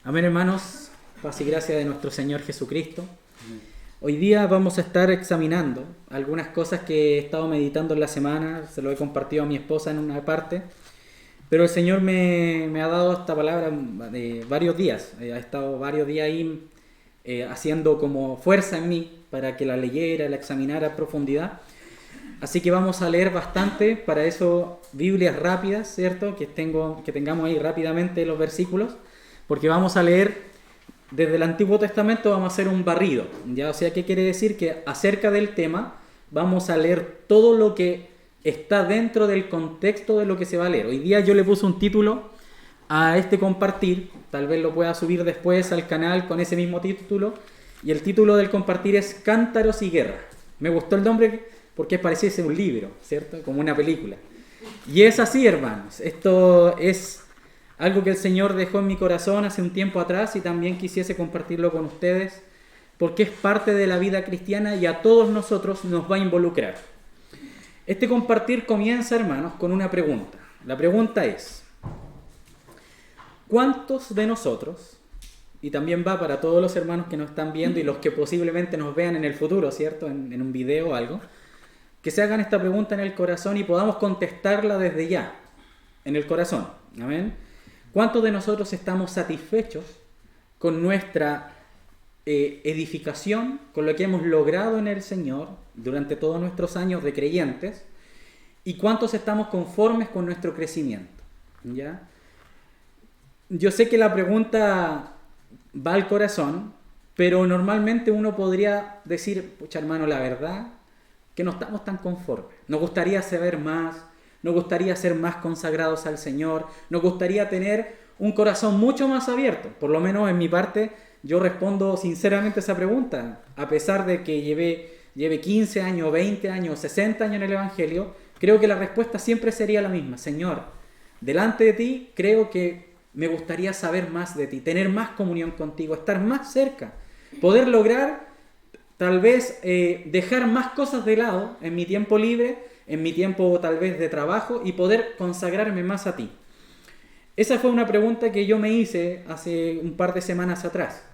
Amén, hermanos. Paz y gracia de nuestro Señor Jesucristo. Hoy día vamos a estar examinando algunas cosas que he estado meditando en la semana. Se lo he compartido a mi esposa en una parte. Pero el Señor me ha dado esta palabra de varios días. Ha estado varios días ahí haciendo como fuerza en mí para que la leyera, la examinara a profundidad. Así que vamos a leer bastante, para eso Biblias rápidas, ¿cierto? Que tengamos ahí rápidamente los versículos, porque vamos a leer desde el Antiguo Testamento, vamos a hacer un barrido, ¿ya? O sea, ¿qué quiere decir? Que acerca del tema vamos a leer todo lo que está dentro del contexto de lo que se va a leer. Hoy día yo le puse un título a este compartir, tal vez lo pueda subir después al canal con ese mismo título, y el título del compartir es Cántaros y Guerra. Me gustó el nombre porque pareciese un libro, ¿cierto? Como una película. Y es así, hermanos. Esto es algo que el Señor dejó en mi corazón hace un tiempo atrás y también quisiese compartirlo con ustedes porque es parte de la vida cristiana y a todos nosotros nos va a involucrar. Este compartir comienza, hermanos, con una pregunta. La pregunta es: ¿cuántos de nosotros, y también va para todos los hermanos que nos están viendo y los que posiblemente nos vean en el futuro, ¿cierto? En un video o algo, que se hagan esta pregunta en el corazón y podamos contestarla desde ya, en el corazón. ¿Amén? ¿Cuántos de nosotros estamos satisfechos con nuestra edificación, con lo que hemos logrado en el Señor durante todos nuestros años de creyentes? ¿Y cuántos estamos conformes con nuestro crecimiento? ¿Ya? Yo sé que la pregunta va al corazón, pero normalmente uno podría decir: pucha, hermano, la verdad que no estamos tan conformes. Nos gustaría saber más, nos gustaría ser más consagrados al Señor, nos gustaría tener un corazón mucho más abierto. Por lo menos en mi parte, yo respondo sinceramente a esa pregunta. A pesar de que lleve 15 años, 20 años, 60 años en el Evangelio, creo que la respuesta siempre sería la misma. Señor, delante de ti creo que me gustaría saber más de ti, tener más comunión contigo, estar más cerca, poder lograr tal vez dejar más cosas de lado en mi tiempo libre, en mi tiempo tal vez de trabajo, y poder consagrarme más a ti. Esa fue una pregunta que yo me hice hace un par de semanas atrás.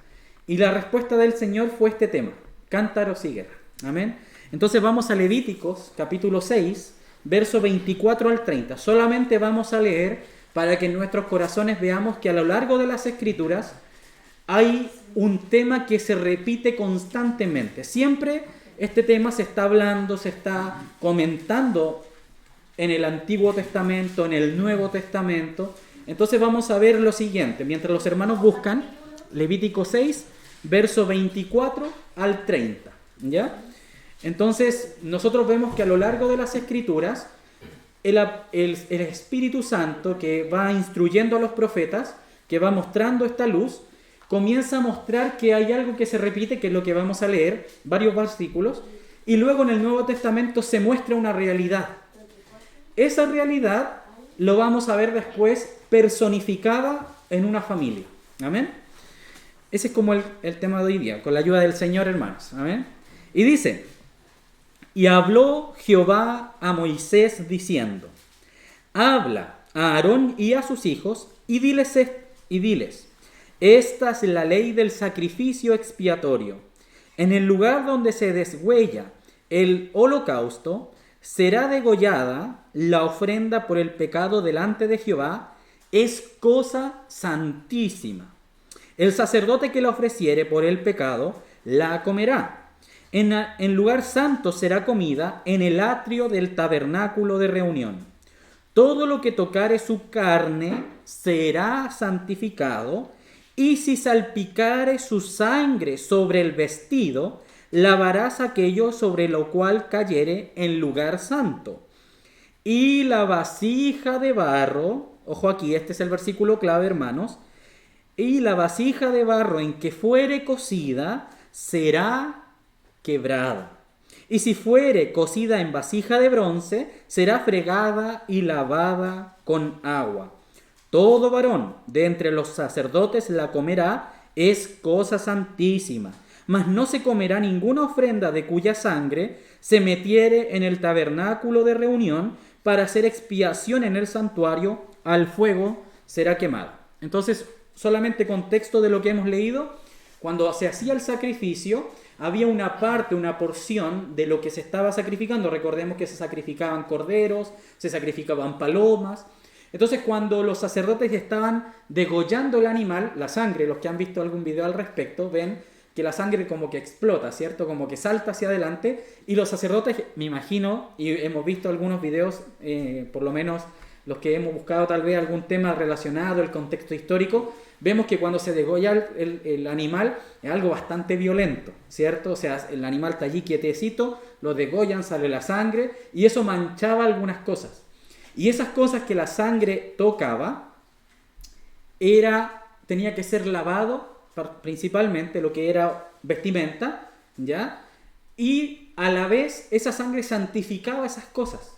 Y la respuesta del Señor fue este tema: cántaros y guerra. Amén. Entonces vamos a Levíticos capítulo 6, verso 24 al 30. Solamente vamos a leer para que en nuestros corazones veamos que a lo largo de las Escrituras hay un tema que se repite constantemente. Siempre este tema se está hablando, se está comentando en el Antiguo Testamento, en el Nuevo Testamento. Entonces vamos a ver lo siguiente, mientras los hermanos buscan Levítico 6, verso 24 al 30. ¿Ya? Entonces nosotros vemos que a lo largo de las Escrituras el Espíritu Santo, que va instruyendo a los profetas, que va mostrando esta luz, comienza a mostrar que hay algo que se repite, que es lo que vamos a leer, varios versículos, y luego en el Nuevo Testamento se muestra una realidad. Esa realidad lo vamos a ver después personificada en una familia. ¿Amén? Ese es como el tema de hoy día, con la ayuda del Señor, hermanos. ¿Amén? Y dice: y habló Jehová a Moisés diciendo: habla a Aarón y a sus hijos y diles: esta es la ley del sacrificio expiatorio. En el lugar donde se deshuella el holocausto, será degollada la ofrenda por el pecado delante de Jehová. Es cosa santísima. El sacerdote que la ofreciere por el pecado, la comerá. En lugar santo será comida en el atrio del tabernáculo de reunión. Todo lo que tocare su carne será santificado, y si salpicare su sangre sobre el vestido, lavarás aquello sobre lo cual cayere en lugar santo. Y la vasija de barro, ojo aquí, este es el versículo clave, hermanos, y la vasija de barro en que fuere cocida será quebrada. Y si fuere cocida en vasija de bronce, será fregada y lavada con agua. Todo varón de entre los sacerdotes la comerá, es cosa santísima. Mas no se comerá ninguna ofrenda de cuya sangre se metiere en el tabernáculo de reunión para hacer expiación en el santuario, al fuego será quemada. Entonces, solamente contexto de lo que hemos leído, cuando se hacía el sacrificio, había una parte, una porción de lo que se estaba sacrificando. Recordemos que se sacrificaban corderos, se sacrificaban palomas. Entonces, cuando los sacerdotes estaban degollando el animal, la sangre, los que han visto algún video al respecto, ven que la sangre como que explota, ¿cierto? Como que salta hacia adelante. Y los sacerdotes, me imagino, y hemos visto algunos videos, por lo menos los que hemos buscado tal vez algún tema relacionado, el contexto histórico, vemos que cuando se degolla el animal es algo bastante violento, ¿cierto? O sea, el animal está allí quietecito, lo degollan, sale la sangre, y eso manchaba algunas cosas. Y esas cosas que la sangre tocaba, tenía que ser lavado, principalmente lo que era vestimenta, ¿ya? Y a la vez esa sangre santificaba esas cosas.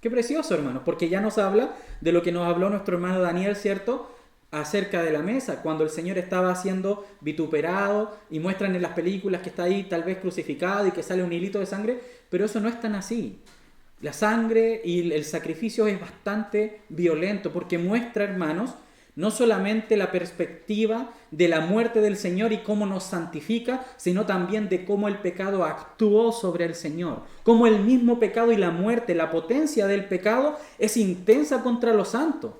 Qué precioso, hermanos, porque ya nos habla de lo que nos habló nuestro hermano Daniel, ¿cierto?, acerca de la mesa, cuando el Señor estaba siendo vituperado y muestran en las películas que está ahí tal vez crucificado y que sale un hilito de sangre, pero eso no es tan así. La sangre y el sacrificio es bastante violento porque muestra, hermanos, no solamente la perspectiva de la muerte del Señor y cómo nos santifica, sino también de cómo el pecado actuó sobre el Señor. Cómo el mismo pecado y la muerte, la potencia del pecado es intensa contra los santos.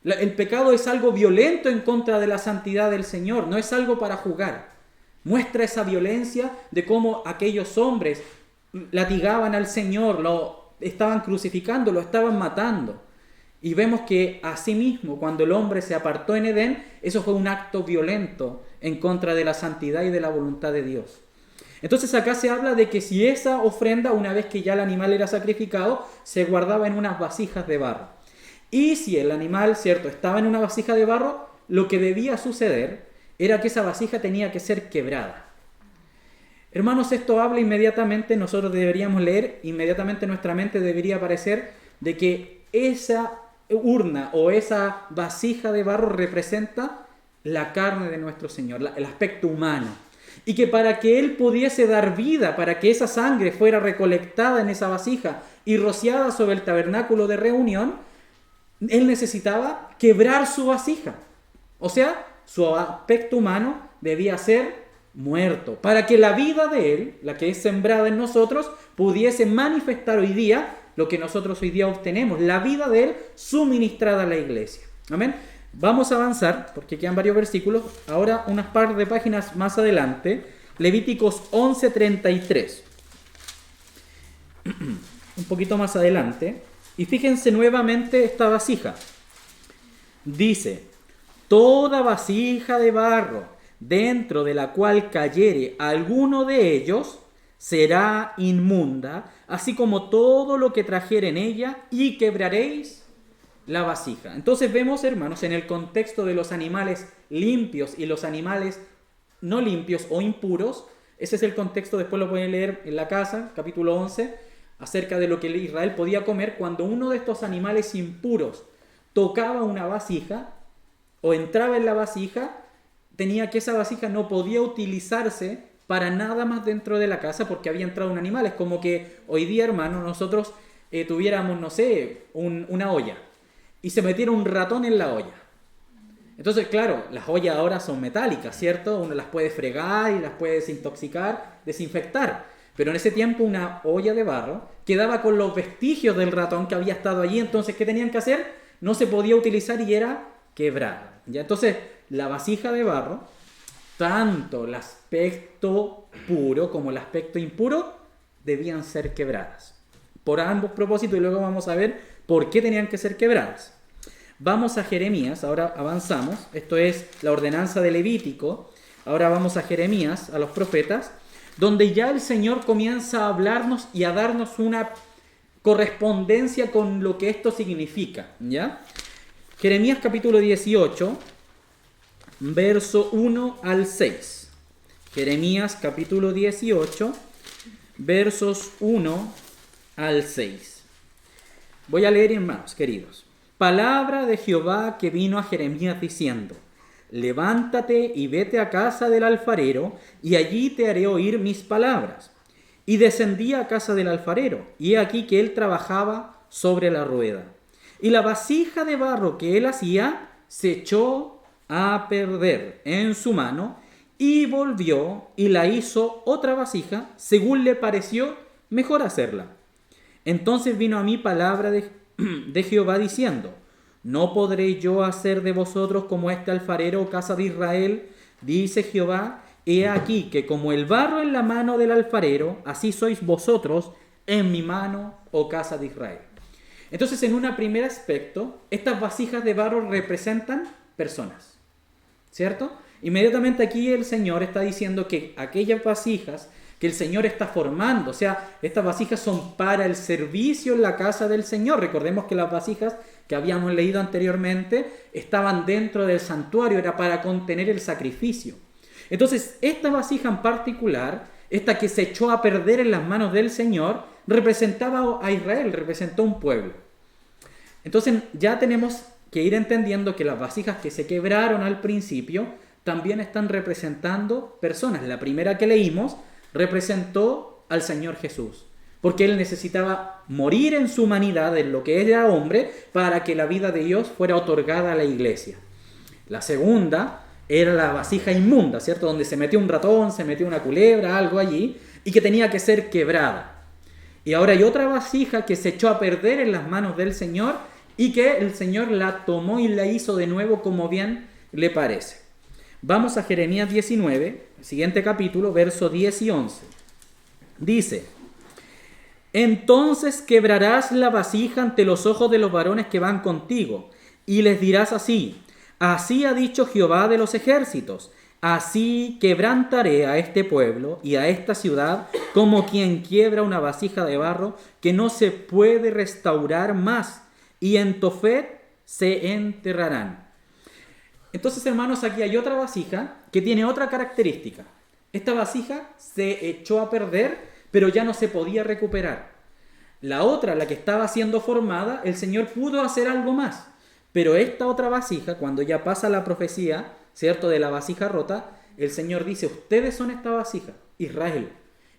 El pecado es algo violento en contra de la santidad del Señor, no es algo para jugar. Muestra esa violencia de cómo aquellos hombres latigaban al Señor, lo estaban crucificando, lo estaban matando. Y vemos que asimismo, cuando el hombre se apartó en Edén, eso fue un acto violento en contra de la santidad y de la voluntad de Dios. Entonces acá se habla de que si esa ofrenda, una vez que ya el animal era sacrificado, se guardaba en unas vasijas de barro. Y si el animal, ¿cierto?, estaba en una vasija de barro, lo que debía suceder era que esa vasija tenía que ser quebrada. Hermanos, esto habla inmediatamente, nosotros deberíamos leer, inmediatamente nuestra mente debería aparecer de que esa urna o esa vasija de barro representa la carne de nuestro Señor, el aspecto humano. Y que para que Él pudiese dar vida, para que esa sangre fuera recolectada en esa vasija y rociada sobre el tabernáculo de reunión, Él necesitaba quebrar su vasija. O sea, su aspecto humano debía ser muerto, para que la vida de Él, la que es sembrada en nosotros, pudiese manifestar hoy día lo que nosotros hoy día obtenemos, la vida de Él suministrada a la iglesia. Amén. Vamos a avanzar, porque quedan varios versículos, ahora unas par de páginas más adelante, Levíticos 11:33. Un poquito más adelante, y fíjense nuevamente esta vasija. Dice, toda vasija de barro, dentro de la cual cayere alguno de ellos, será inmunda, así como todo lo que trajere en ella, y quebraréis la vasija. Entonces vemos, hermanos, en el contexto de los animales limpios y los animales no limpios o impuros, ese es el contexto, después lo pueden leer en la casa, capítulo 11, acerca de lo que Israel podía comer cuando uno de estos animales impuros tocaba una vasija o entraba en la vasija, tenía que esa vasija no podía utilizarse para nada más dentro de la casa porque había entrado un animal. Es como que hoy día, hermano, nosotros tuviéramos, no sé, una olla y se metiera un ratón en la olla. Entonces, claro, las ollas ahora son metálicas, ¿cierto? Uno las puede fregar y las puede desintoxicar, desinfectar. Pero en ese tiempo una olla de barro quedaba con los vestigios del ratón que había estado allí. Entonces, ¿qué tenían que hacer? No se podía utilizar y era quebrar. ¿Ya? Entonces, la vasija de barro, tanto el aspecto puro como el aspecto impuro, debían ser quebradas. Por ambos propósitos, y luego vamos a ver por qué tenían que ser quebradas. Vamos a Jeremías, ahora avanzamos. Esto es la ordenanza de Levítico. Ahora vamos a Jeremías, a los profetas, donde ya el Señor comienza a hablarnos y a darnos una correspondencia con lo que esto significa, ¿ya? Jeremías capítulo 18, verso 1 al 6. Jeremías capítulo 18, versos 1 al 6. Voy a leer, hermanos queridos. Palabra de Jehová que vino a Jeremías diciendo: levántate y vete a casa del alfarero, y allí te haré oír mis palabras. Y descendí a casa del alfarero, y he aquí que él trabajaba sobre la rueda. Y la vasija de barro que él hacía se echó a perder en su mano, y volvió y la hizo otra vasija, según le pareció mejor hacerla. Entonces vino a mí palabra de Jehová diciendo: ¿no podré yo hacer de vosotros como este alfarero, casa de Israel? Dice Jehová: he aquí que como el barro en la mano del alfarero, así sois vosotros en mi mano, oh casa de Israel. Entonces, en un primer aspecto, estas vasijas de barro representan personas, ¿cierto? Inmediatamente aquí el Señor está diciendo que aquellas vasijas que el Señor está formando, o sea, estas vasijas son para el servicio en la casa del Señor. Recordemos que las vasijas que habíamos leído anteriormente estaban dentro del santuario, era para contener el sacrificio. Entonces, esta vasija en particular, esta que se echó a perder en las manos del Señor, representaba a Israel, representó un pueblo. Entonces, ya tenemos que ir entendiendo que las vasijas que se quebraron al principio también están representando personas. La primera que leímos representó al Señor Jesús, porque Él necesitaba morir en su humanidad, en lo que era hombre, para que la vida de Dios fuera otorgada a la iglesia. La segunda era la vasija inmunda, ¿cierto? Donde se metió un ratón, se metió una culebra, algo allí, y que tenía que ser quebrada. Y ahora hay otra vasija que se echó a perder en las manos del Señor y que el Señor la tomó y la hizo de nuevo como bien le parece. Vamos a Jeremías 19, siguiente capítulo, versos 10 y 11. Dice: entonces quebrarás la vasija ante los ojos de los varones que van contigo, y les dirás así: así ha dicho Jehová de los ejércitos, así quebrantaré a este pueblo y a esta ciudad como quien quiebra una vasija de barro que no se puede restaurar más, y en Tofet se enterrarán. Entonces, hermanos, aquí hay otra vasija que tiene otra característica. Esta vasija se echó a perder, pero ya no se podía recuperar. La otra, la que estaba siendo formada, el Señor pudo hacer algo más. Pero esta otra vasija, cuando ya pasa la profecía, ¿cierto?, de la vasija rota, el Señor dice: ustedes son esta vasija, Israel.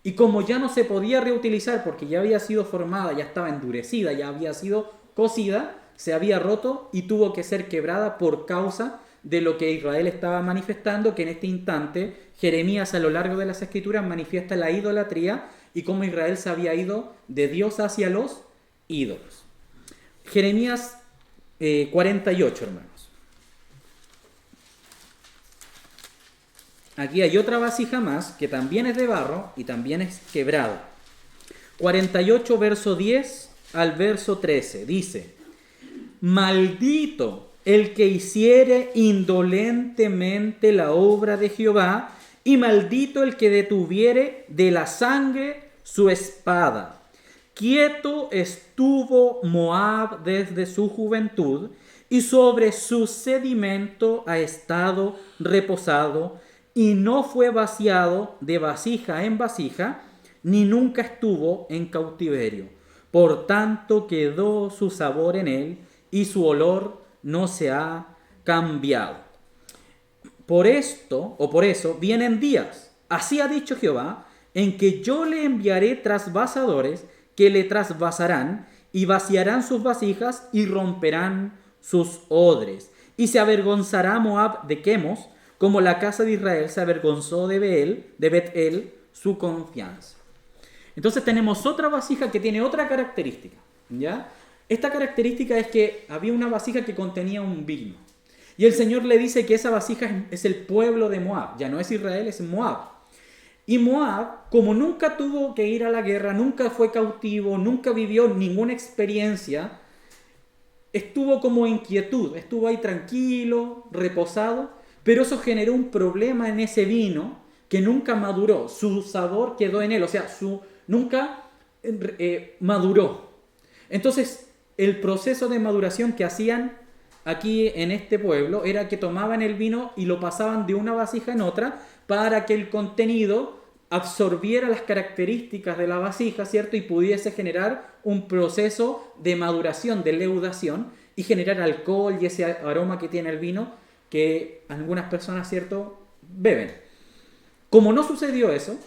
Y como ya no se podía reutilizar porque ya había sido formada, ya estaba endurecida, ya había sido cocida, se había roto y tuvo que ser quebrada por causa de lo que Israel estaba manifestando, que en este instante Jeremías a lo largo de las Escrituras manifiesta la idolatría y cómo Israel se había ido de Dios hacia los ídolos. Jeremías 48, hermanos. Aquí hay otra vasija más que también es de barro y también es quebrada. 48, verso 10 al verso 13, dice: maldito el que hiciere indolentemente la obra de Jehová, y maldito el que detuviere de la sangre su espada. Quieto estuvo Moab desde su juventud, y sobre su sedimento ha estado reposado, y no fue vaciado de vasija en vasija, ni nunca estuvo en cautiverio. Por tanto quedó su sabor en él, y su olor no se ha cambiado. Por esto, o por eso, vienen días, así ha dicho Jehová, en que yo le enviaré trasvasadores que le trasvasarán y vaciarán sus vasijas y romperán sus odres. Y se avergonzará Moab de Quemos, como la casa de Israel se avergonzó de Bet-el, su confianza. Entonces tenemos otra vasija que tiene otra característica, ¿ya? Esta característica es que había una vasija que contenía un vino. Y el Señor le dice que esa vasija es el pueblo de Moab. Ya no es Israel, es Moab. Y Moab, como nunca tuvo que ir a la guerra, nunca fue cautivo, nunca vivió ninguna experiencia, estuvo como inquietud, estuvo ahí tranquilo, reposado, pero eso generó un problema en ese vino que nunca maduró. Su sabor quedó en él, o sea, nunca maduró. Entonces, el proceso de maduración que hacían aquí en este pueblo era que tomaban el vino y lo pasaban de una vasija en otra para que el contenido absorbiera las características de la vasija, ¿cierto? Y pudiese generar un proceso de maduración, de leudación, y generar alcohol y ese aroma que tiene el vino que algunas personas, ¿cierto?, beben. Como no sucedió eso,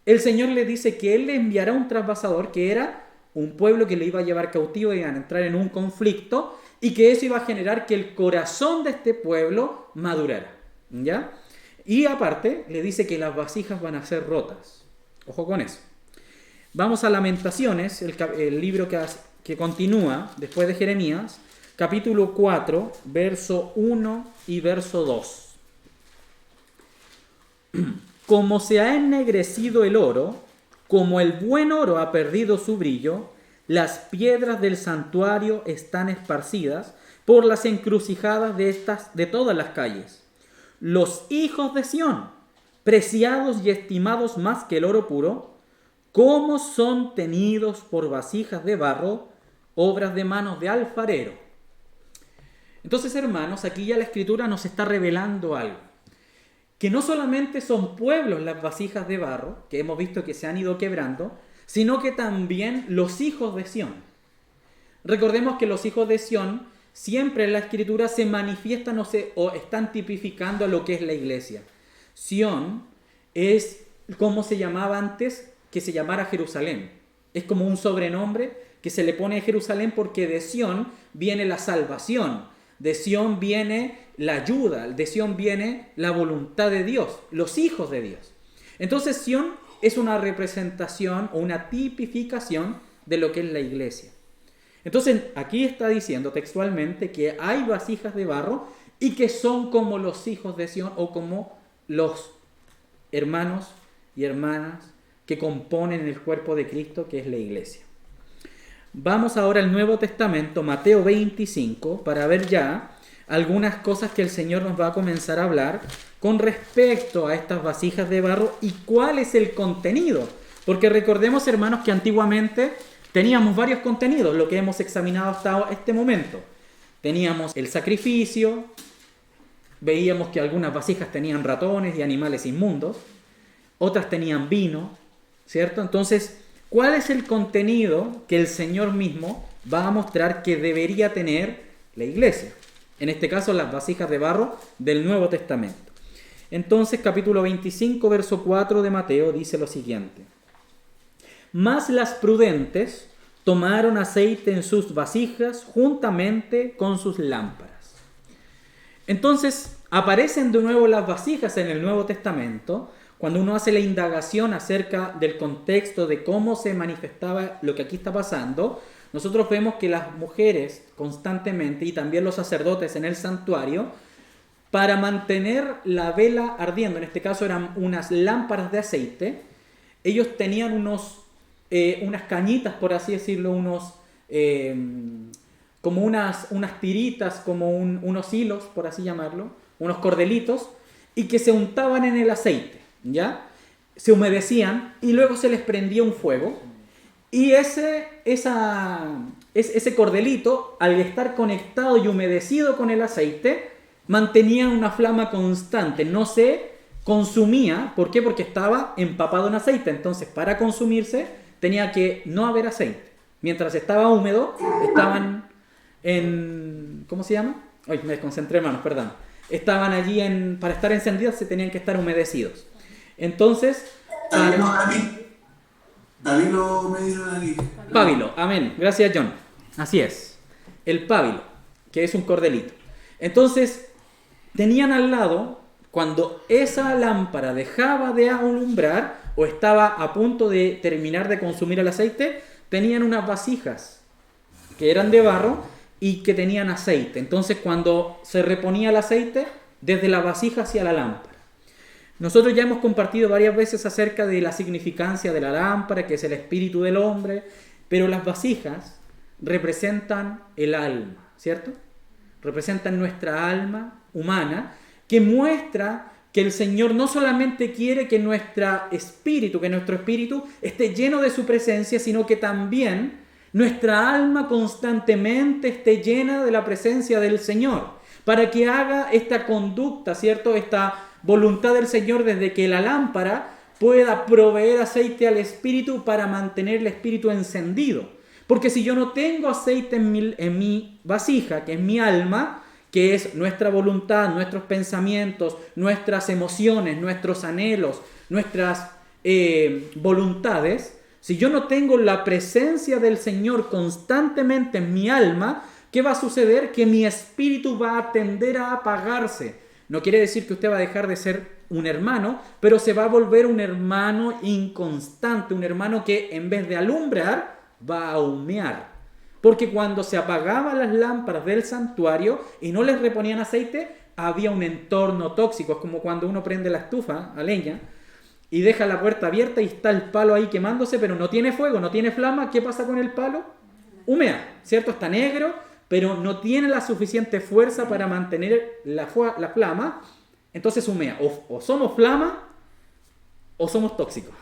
el Señor le dice que Él le enviará un trasvasador, que era un pueblo que le iba a llevar cautivo y iban a entrar en un conflicto, y que eso iba a generar que el corazón de este pueblo madurara, ¿ya? Y aparte le dice que las vasijas van a ser rotas. Ojo con eso. Vamos a Lamentaciones, el libro que continúa después de Jeremías, capítulo 4, verso 1 y verso 2. Como se ha ennegrecido el oro, como el buen oro ha perdido su brillo, las piedras del santuario están esparcidas por las encrucijadas de todas las calles. Los hijos de Sión, preciados y estimados más que el oro puro, ¿cómo son tenidos por vasijas de barro, obras de manos de alfarero? Entonces, hermanos, aquí ya la Escritura nos está revelando algo. Que no solamente son pueblos las vasijas de barro, que hemos visto que se han ido quebrando, sino que también los hijos de Sión. Recordemos que los hijos de Sión siempre en la Escritura se manifiestan o están tipificando a lo que es la iglesia. Sión es como se llamaba antes que se llamara Jerusalén. Es como un sobrenombre que se le pone a Jerusalén porque de Sión viene la salvación, de Sión viene la ayuda, de Sión viene la voluntad de Dios, los hijos de Dios. Entonces Sión es una representación o una tipificación de lo que es la iglesia. Entonces aquí está diciendo textualmente que hay vasijas de barro y que son como los hijos de Sión o como los hermanos y hermanas que componen el cuerpo de Cristo, que es la iglesia. Vamos ahora al Nuevo Testamento, Mateo 25, para ver ya algunas cosas que el Señor nos va a comenzar a hablar con respecto a estas vasijas de barro y cuál es el contenido. Porque recordemos, hermanos, que antiguamente teníamos varios contenidos, lo que hemos examinado hasta este momento. Teníamos el sacrificio, veíamos que algunas vasijas tenían ratones y animales inmundos, otras tenían vino, ¿cierto? Entonces, ¿cuál es el contenido que el Señor mismo va a mostrar que debería tener la iglesia? En este caso, las vasijas de barro del Nuevo Testamento. Entonces, capítulo 25, verso 4 de Mateo dice lo siguiente. Mas las prudentes tomaron aceite en sus vasijas juntamente con sus lámparas. Entonces, aparecen de nuevo las vasijas en el Nuevo Testamento. Cuando uno hace la indagación acerca del contexto de cómo se manifestaba lo que aquí está pasando, nosotros vemos que las mujeres constantemente y también los sacerdotes en el santuario, para mantener la vela ardiendo, en este caso eran unas lámparas de aceite, ellos tenían unas cañitas, por así decirlo, como unas tiritas, como unos hilos, por así llamarlo, unos cordelitos, y que se untaban en el aceite, ¿ya? Se humedecían y luego se les prendía un fuego. Y ese cordelito, al estar conectado y humedecido con el aceite, mantenía una flama constante, no se consumía. ¿Por qué? Porque estaba empapado en aceite. Entonces, para consumirse, tenía que no haber aceite. Mientras estaba húmedo, estaban en... ¿Cómo se llama? Ay, me desconcentré, hermanos, perdón. Estaban allí, para estar encendidas, se tenían que estar humedecidos. Entonces... Pábilo me dieron aquí. Pábilo, amén. Gracias, John. Así es. El pábilo, que es un cordelito. Entonces, tenían al lado, cuando esa lámpara dejaba de alumbrar o estaba a punto de terminar de consumir el aceite, tenían unas vasijas que eran de barro y que tenían aceite. Entonces, cuando se reponía el aceite, desde la vasija hacia la lámpara. Nosotros ya hemos compartido varias veces acerca de la significancia de la lámpara, que es el espíritu del hombre, pero las vasijas representan el alma, ¿cierto? Representan nuestra alma humana, que muestra que el Señor no solamente quiere que nuestro espíritu esté lleno de su presencia, sino que también nuestra alma constantemente esté llena de la presencia del Señor, para que haga esta conducta, ¿cierto? Esta voluntad del Señor desde que la lámpara pueda proveer aceite al espíritu para mantener el espíritu encendido. Porque si yo no tengo aceite en mi vasija, que es mi alma, que es nuestra voluntad, nuestros pensamientos, nuestras emociones, nuestros anhelos, nuestras voluntades, si yo no tengo la presencia del Señor constantemente en mi alma, ¿qué va a suceder? Que mi espíritu va a tender a apagarse. No quiere decir que usted va a dejar de ser un hermano, pero se va a volver un hermano inconstante, un hermano que en vez de alumbrar, va a humear. Porque cuando se apagaban las lámparas del santuario y no les reponían aceite, había un entorno tóxico. Es como cuando uno prende la estufa a leña y deja la puerta abierta y está el palo ahí quemándose, pero no tiene fuego, no tiene flama. ¿Qué pasa con el palo? Humea, ¿cierto? Está negro, pero no tiene la suficiente fuerza para mantener la flama. Entonces humea. O somos flama o somos tóxicos,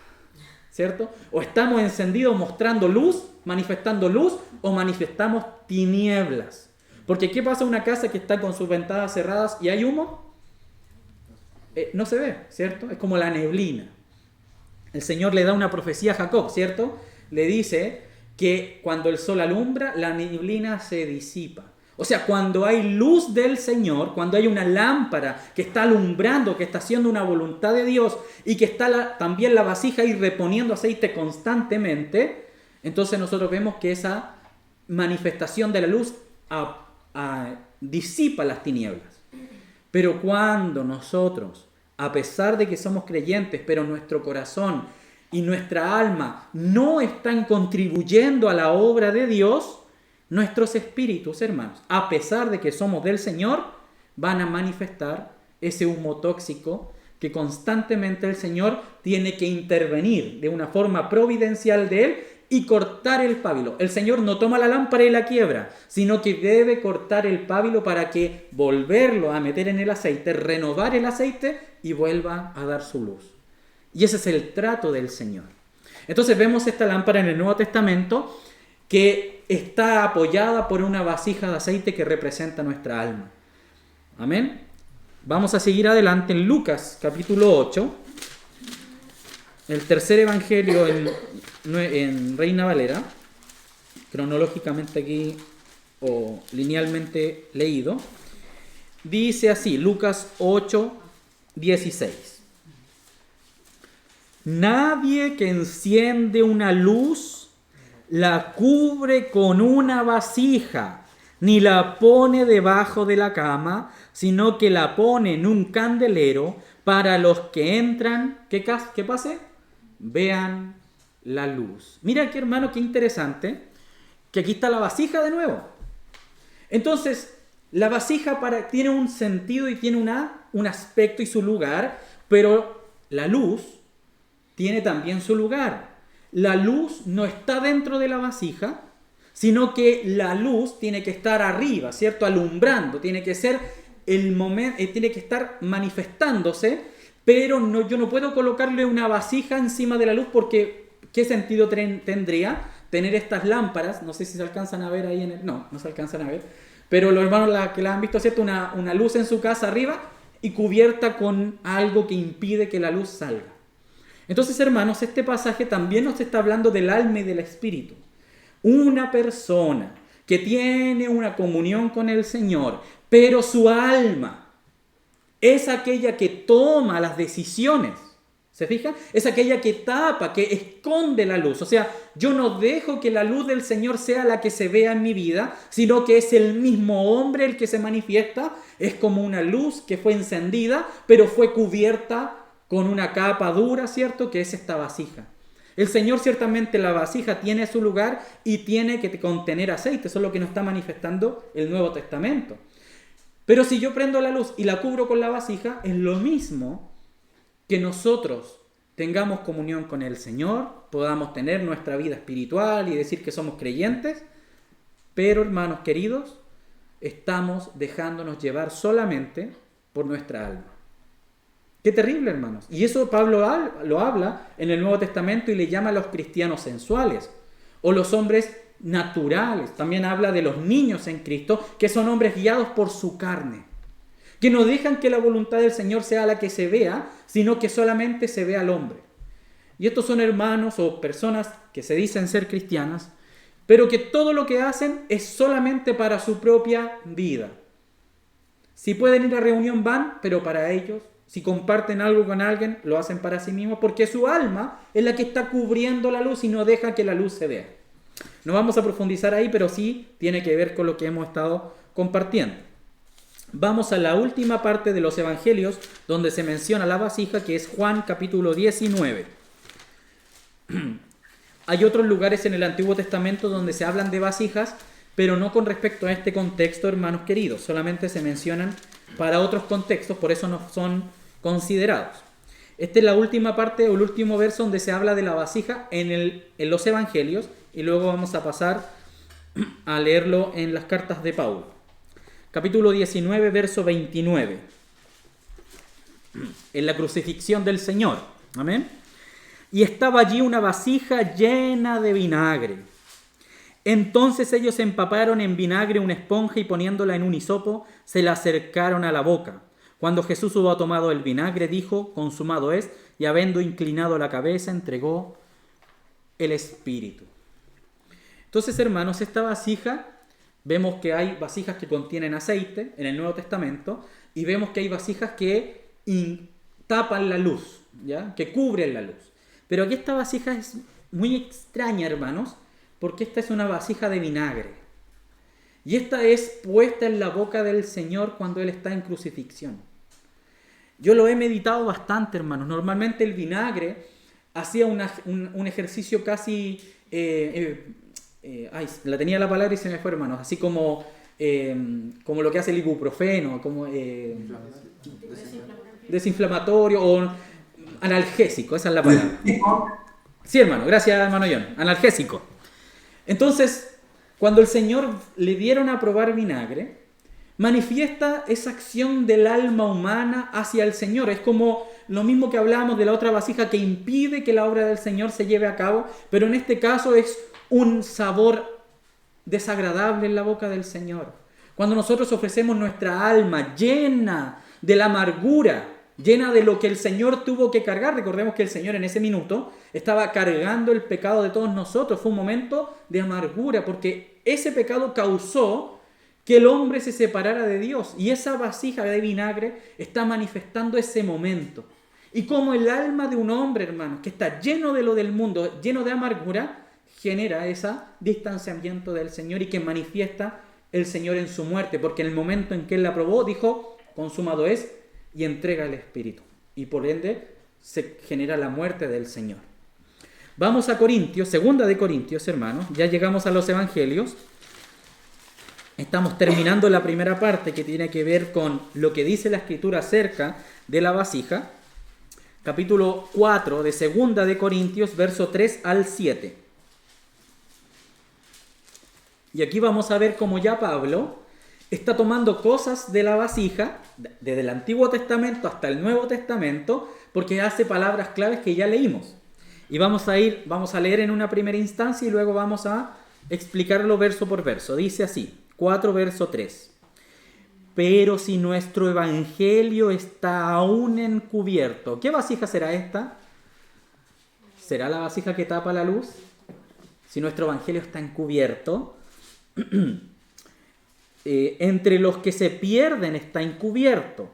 ¿cierto? O estamos encendidos mostrando luz, manifestando luz, o manifestamos tinieblas. Porque ¿qué pasa en una casa que está con sus ventanas cerradas y hay humo? No se ve, ¿cierto? Es como la neblina. El Señor le da una profecía a Jacob, ¿cierto? Le dice que cuando el sol alumbra, la neblina se disipa. O sea, cuando hay luz del Señor, cuando hay una lámpara que está alumbrando, que está haciendo una voluntad de Dios y que está también la vasija ahí reponiendo aceite constantemente, entonces nosotros vemos que esa manifestación de la luz disipa las tinieblas. Pero cuando nosotros, a pesar de que somos creyentes, pero nuestro corazón y nuestra alma no están contribuyendo a la obra de Dios, nuestros espíritus, hermanos, a pesar de que somos del Señor, van a manifestar ese humo tóxico que constantemente el Señor tiene que intervenir de una forma providencial de Él y cortar el pábilo. El Señor no toma la lámpara y la quiebra, sino que debe cortar el pábilo para que volverlo a meter en el aceite, renovar el aceite y vuelva a dar su luz. Y ese es el trato del Señor. Entonces vemos esta lámpara en el Nuevo Testamento que está apoyada por una vasija de aceite que representa nuestra alma. Amén. Vamos a seguir adelante en Lucas capítulo 8, el tercer evangelio en Reina Valera, cronológicamente aquí o linealmente leído. Dice así, Lucas 8, 16. Nadie que enciende una luz la cubre con una vasija, ni la pone debajo de la cama, sino que la pone en un candelero para los que entran, ¿qué pase? Vean la luz. Mira aquí, hermano, qué interesante, que aquí está la vasija de nuevo. Entonces, la vasija tiene un sentido y tiene un aspecto y su lugar, pero la luz tiene también su lugar. La luz no está dentro de la vasija, sino que la luz tiene que estar arriba, ¿cierto? Alumbrando, tiene que ser el momento, tiene que estar manifestándose, pero yo no puedo colocarle una vasija encima de la luz porque ¿qué sentido tendría tener estas lámparas? No sé si se alcanzan a ver ahí no se alcanzan a ver, pero los hermanos que la han visto, ¿cierto? Una luz en su casa arriba y cubierta con algo que impide que la luz salga. Entonces, hermanos, este pasaje también nos está hablando del alma y del espíritu. Una persona que tiene una comunión con el Señor, pero su alma es aquella que toma las decisiones. ¿Se fijan? Es aquella que tapa, que esconde la luz. O sea, yo no dejo que la luz del Señor sea la que se vea en mi vida, sino que es el mismo hombre el que se manifiesta. Es como una luz que fue encendida, pero fue cubierta con una capa dura, ¿cierto? Que es esta vasija. El Señor ciertamente la vasija tiene su lugar y tiene que contener aceite. Eso es lo que nos está manifestando el Nuevo Testamento. Pero si yo prendo la luz y la cubro con la vasija, es lo mismo que nosotros tengamos comunión con el Señor, podamos tener nuestra vida espiritual y decir que somos creyentes, pero hermanos queridos, estamos dejándonos llevar solamente por nuestra alma. Qué terrible, hermanos. Y eso Pablo lo habla en el Nuevo Testamento y le llama a los cristianos sensuales o los hombres naturales. También habla de los niños en Cristo, que son hombres guiados por su carne, que no dejan que la voluntad del Señor sea la que se vea, sino que solamente se vea al hombre. Y estos son hermanos o personas que se dicen ser cristianas, pero que todo lo que hacen es solamente para su propia vida. Si pueden ir a reunión, van, pero para ellos. Si comparten algo con alguien, lo hacen para sí mismos, porque su alma es la que está cubriendo la luz y no deja que la luz se vea. No vamos a profundizar ahí, pero sí tiene que ver con lo que hemos estado compartiendo. Vamos a la última parte de los evangelios donde se menciona la vasija, que es Juan capítulo 19. Hay otros lugares en el Antiguo Testamento donde se hablan de vasijas, pero no con respecto a este contexto, hermanos queridos. Solamente se mencionan para otros contextos, por eso no son considerados. Esta es la última parte o el último verso donde se habla de la vasija en los evangelios, y luego vamos a pasar a leerlo en las cartas de Pablo. Capítulo 19, verso 29. En la crucifixión del Señor. Amén. Y estaba allí una vasija llena de vinagre. Entonces ellos empaparon en vinagre una esponja y poniéndola en un hisopo, se la acercaron a la boca. Cuando Jesús hubo tomado el vinagre, dijo, consumado es, y habiendo inclinado la cabeza, entregó el espíritu. Entonces, hermanos, esta vasija, vemos que hay vasijas que contienen aceite en el Nuevo Testamento, y vemos que hay vasijas que tapan la luz, ¿ya? Que cubren la luz. Pero aquí esta vasija es muy extraña, hermanos, porque esta es una vasija de vinagre. Y esta es puesta en la boca del Señor cuando Él está en crucifixión. Yo lo he meditado bastante, hermanos. Normalmente el vinagre hacía un ejercicio casi... la tenía la palabra y se me fue, hermanos. Así como lo que hace el ibuprofeno, como desinflamatorio o analgésico, esa es la palabra. Sí, hermano, gracias, hermano John. Analgésico. Entonces, cuando el Señor le dieron a probar vinagre, manifiesta esa acción del alma humana hacia el Señor. Es como lo mismo que hablábamos de la otra vasija que impide que la obra del Señor se lleve a cabo, pero en este caso es un sabor desagradable en la boca del Señor. Cuando nosotros ofrecemos nuestra alma llena de la amargura, llena de lo que el Señor tuvo que cargar. Recordemos que el Señor en ese minuto estaba cargando el pecado de todos nosotros. Fue un momento de amargura porque ese pecado causó que el hombre se separara de Dios. Y esa vasija de vinagre está manifestando ese momento. Y como el alma de un hombre, hermanos, que está lleno de lo del mundo, lleno de amargura, genera ese distanciamiento del Señor y que manifiesta el Señor en su muerte. Porque en el momento en que Él la probó, dijo, consumado es, y entrega el Espíritu. Y por ende se genera la muerte del Señor. Vamos a Corintios, segunda de Corintios, hermanos. Ya llegamos a los evangelios. Estamos terminando la primera parte que tiene que ver con lo que dice la Escritura acerca de la vasija. Capítulo 4 de segunda de Corintios, verso 3 al 7. Y aquí vamos a ver cómo ya Pablo está tomando cosas de la vasija, desde el Antiguo Testamento hasta el Nuevo Testamento, porque hace palabras claves que ya leímos. Y vamos a leer en una primera instancia y luego vamos a explicarlo verso por verso. Dice así, 4 verso 3. Pero si nuestro evangelio está aún encubierto, ¿qué vasija será esta? ¿Será la vasija que tapa la luz? Si nuestro evangelio está encubierto, entre los que se pierden está encubierto,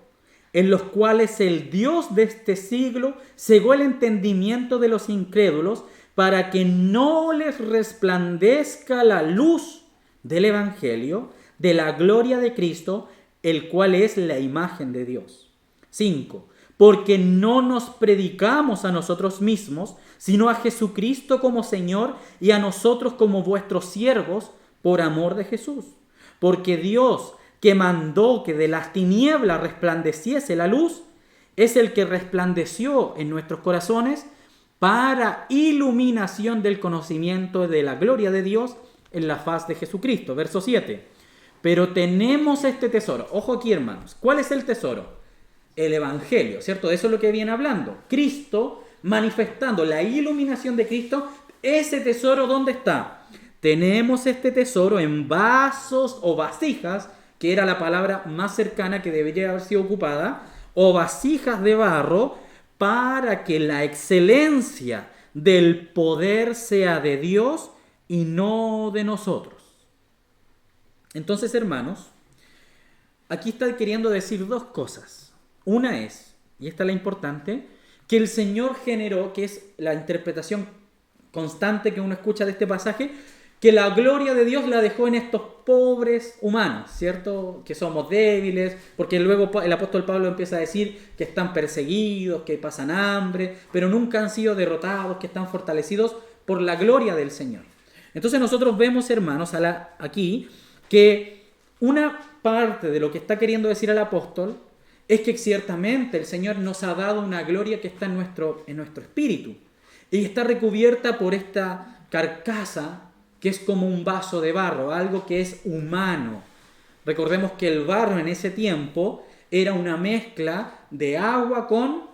en los cuales el Dios de este siglo cegó el entendimiento de los incrédulos para que no les resplandezca la luz del Evangelio de la gloria de Cristo, el cual es la imagen de Dios. 5. Porque no nos predicamos a nosotros mismos, sino a Jesucristo como Señor y a nosotros como vuestros siervos por amor de Jesús. Porque Dios, que mandó que de las tinieblas resplandeciese la luz, es el que resplandeció en nuestros corazones para iluminación del conocimiento de la gloria de Dios en la faz de Jesucristo. Verso 7. Pero tenemos este tesoro. Ojo aquí, hermanos. ¿Cuál es el tesoro? El Evangelio, ¿cierto? De eso es lo que viene hablando. Cristo manifestando la iluminación de Cristo. Ese tesoro, ¿dónde está? Tenemos este tesoro en vasos o vasijas, que era la palabra más cercana que debería haber sido ocupada, o vasijas de barro, para que la excelencia del poder sea de Dios y no de nosotros. Entonces, hermanos, aquí está queriendo decir dos cosas. Una es, y esta es la importante, que el Señor generó, que es la interpretación constante que uno escucha de este pasaje, que la gloria de Dios la dejó en estos pobres humanos, ¿cierto? Que somos débiles, porque luego el apóstol Pablo empieza a decir que están perseguidos, que pasan hambre, pero nunca han sido derrotados, que están fortalecidos por la gloria del Señor. Entonces nosotros vemos, hermanos, aquí que una parte de lo que está queriendo decir el apóstol es que ciertamente el Señor nos ha dado una gloria que está en nuestro espíritu y está recubierta por esta carcasa que es como un vaso de barro, algo que es humano. Recordemos que el barro en ese tiempo era una mezcla de agua con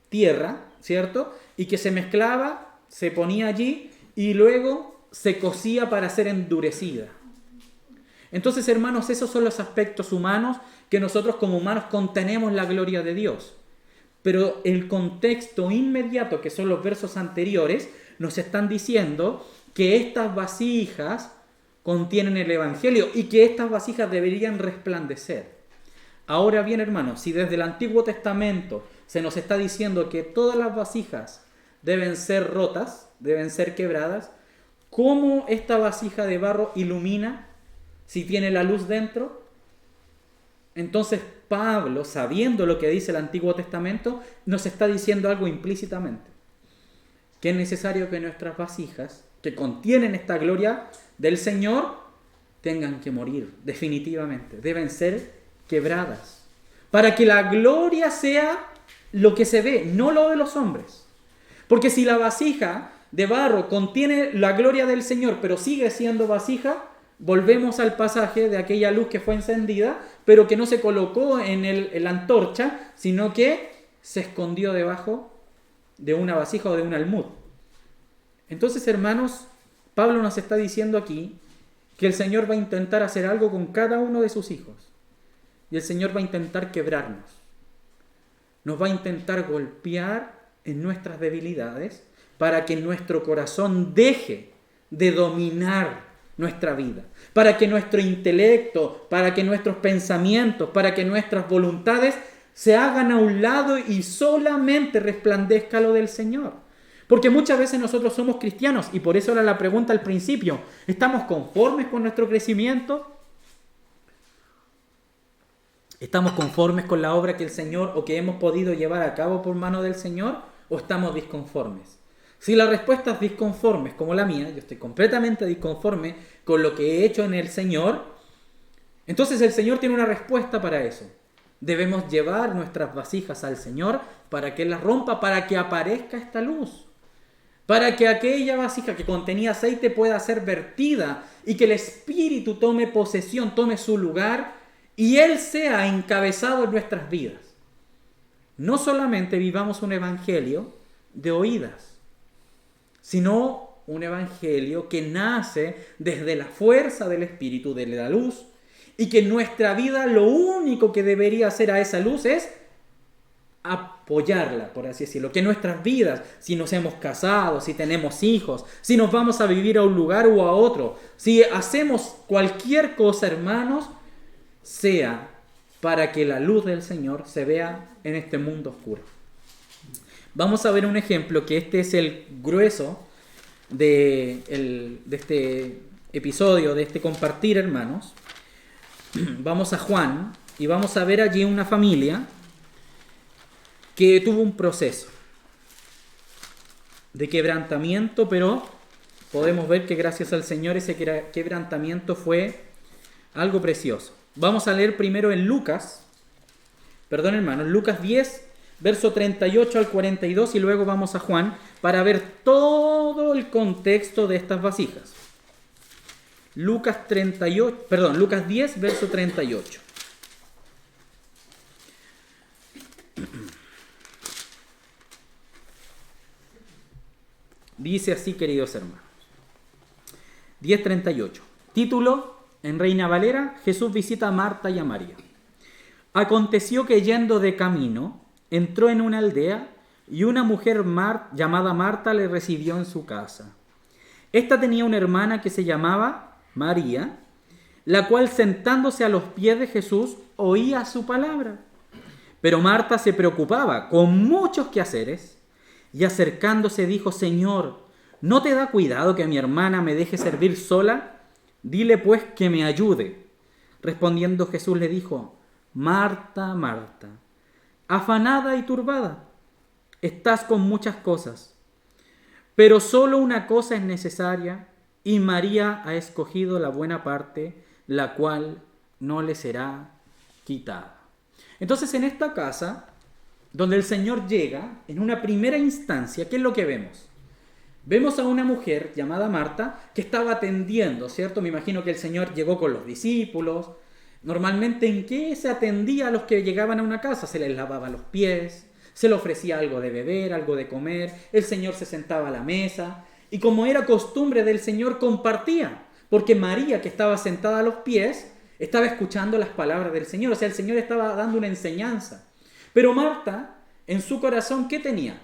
tierra, ¿cierto? Y que se mezclaba, se ponía allí y luego se cocía para ser endurecida. Entonces, hermanos, esos son los aspectos humanos que nosotros como humanos contenemos la gloria de Dios. Pero el contexto inmediato, que son los versos anteriores, nos están diciendo que estas vasijas contienen el Evangelio y que estas vasijas deberían resplandecer. Ahora bien, hermanos, si desde el Antiguo Testamento se nos está diciendo que todas las vasijas deben ser rotas, deben ser quebradas, ¿cómo esta vasija de barro ilumina si tiene la luz dentro? Entonces Pablo, sabiendo lo que dice el Antiguo Testamento, nos está diciendo algo implícitamente, que es necesario que nuestras vasijas, que contienen esta gloria del Señor, tengan que morir definitivamente, deben ser quebradas, para que la gloria sea lo que se ve, no lo de los hombres. Porque si la vasija de barro contiene la gloria del Señor, pero sigue siendo vasija, volvemos al pasaje de aquella luz que fue encendida, pero que no se colocó en la antorcha, sino que se escondió debajo de una vasija o de un almud. Entonces, hermanos, Pablo nos está diciendo aquí que el Señor va a intentar hacer algo con cada uno de sus hijos. Y el Señor va a intentar quebrarnos. Nos va a intentar golpear en nuestras debilidades para que nuestro corazón deje de dominar nuestra vida, para que nuestro intelecto, para que nuestros pensamientos, para que nuestras voluntades se hagan a un lado y solamente resplandezca lo del Señor. Porque muchas veces nosotros somos cristianos y por eso era la pregunta al principio, ¿estamos conformes con nuestro crecimiento? ¿Estamos conformes con la obra que el Señor o que hemos podido llevar a cabo por mano del Señor o estamos disconformes? Si la respuesta es disconformes, como la mía, yo estoy completamente disconforme con lo que he hecho en el Señor, entonces el Señor tiene una respuesta para eso. Debemos llevar nuestras vasijas al Señor para que Él las rompa, para que aparezca esta luz, para que aquella vasija que contenía aceite pueda ser vertida y que el Espíritu tome posesión, tome su lugar y Él sea encabezado en nuestras vidas. No solamente vivamos un evangelio de oídas, sino un evangelio que nace desde la fuerza del Espíritu, de la luz, y que en nuestra vida lo único que debería hacer a esa luz es apoyarla, por así decirlo. Que nuestras vidas, si nos hemos casado, si tenemos hijos, si nos vamos a vivir a un lugar u a otro, si hacemos cualquier cosa, hermanos, sea para que la luz del Señor se vea en este mundo oscuro. Vamos a ver un ejemplo, que este es el grueso de este episodio, de este compartir, hermanos. Vamos a Juan y vamos a ver allí una familia que tuvo un proceso de quebrantamiento, pero podemos ver que gracias al Señor ese quebrantamiento fue algo precioso. Vamos a leer primero en Lucas 10, verso 38 al 42, y luego vamos a Juan para ver todo el contexto de estas vasijas. Lucas 10, verso 38. Dice así, queridos hermanos. 10:38. Título en Reina Valera: Jesús visita a Marta y a María. Aconteció que yendo de camino, entró en una aldea y una mujer llamada Marta le recibió en su casa. Esta tenía una hermana que se llamaba María, la cual sentándose a los pies de Jesús oía su palabra. Pero Marta se preocupaba con muchos quehaceres y acercándose dijo: Señor, ¿no te da cuidado que mi hermana me deje servir sola? Dile pues que me ayude. Respondiendo Jesús le dijo: Marta, Marta, afanada y turbada, estás con muchas cosas, pero solo una cosa es necesaria, y María ha escogido la buena parte, la cual no le será quitada. Entonces, en esta casa, donde el Señor llega, en una primera instancia, ¿qué es lo que vemos? Vemos a una mujer llamada Marta que estaba atendiendo, ¿cierto? Me imagino que el Señor llegó con los discípulos. Normalmente, ¿en qué se atendía a los que llegaban a una casa? Se les lavaba los pies, se le ofrecía algo de beber, algo de comer, el Señor se sentaba a la mesa y, como era costumbre del Señor, compartía, porque María, que estaba sentada a los pies, estaba escuchando las palabras del Señor, o sea, el Señor estaba dando una enseñanza. Pero Marta, en su corazón, ¿qué tenía?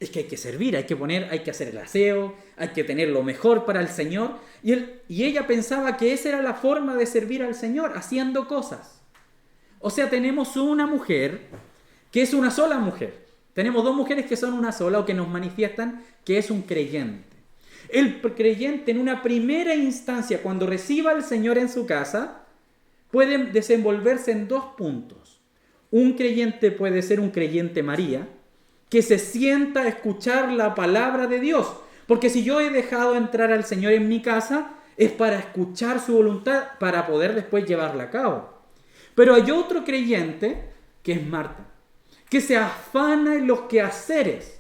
Es que hay que servir, hay que hacer el aseo, hay que tener lo mejor para el Señor. Y ella pensaba que esa era la forma de servir al Señor, haciendo cosas. O sea, tenemos una mujer que es una sola mujer. Tenemos dos mujeres que son una sola o que nos manifiestan que es un creyente. El creyente, en una primera instancia, cuando reciba al Señor en su casa, puede desenvolverse en dos puntos. Un creyente puede ser un creyente María, que se sienta a escuchar la palabra de Dios. Porque si yo he dejado entrar al Señor en mi casa, es para escuchar su voluntad, para poder después llevarla a cabo. Pero hay otro creyente, que es Marta, que se afana en los quehaceres,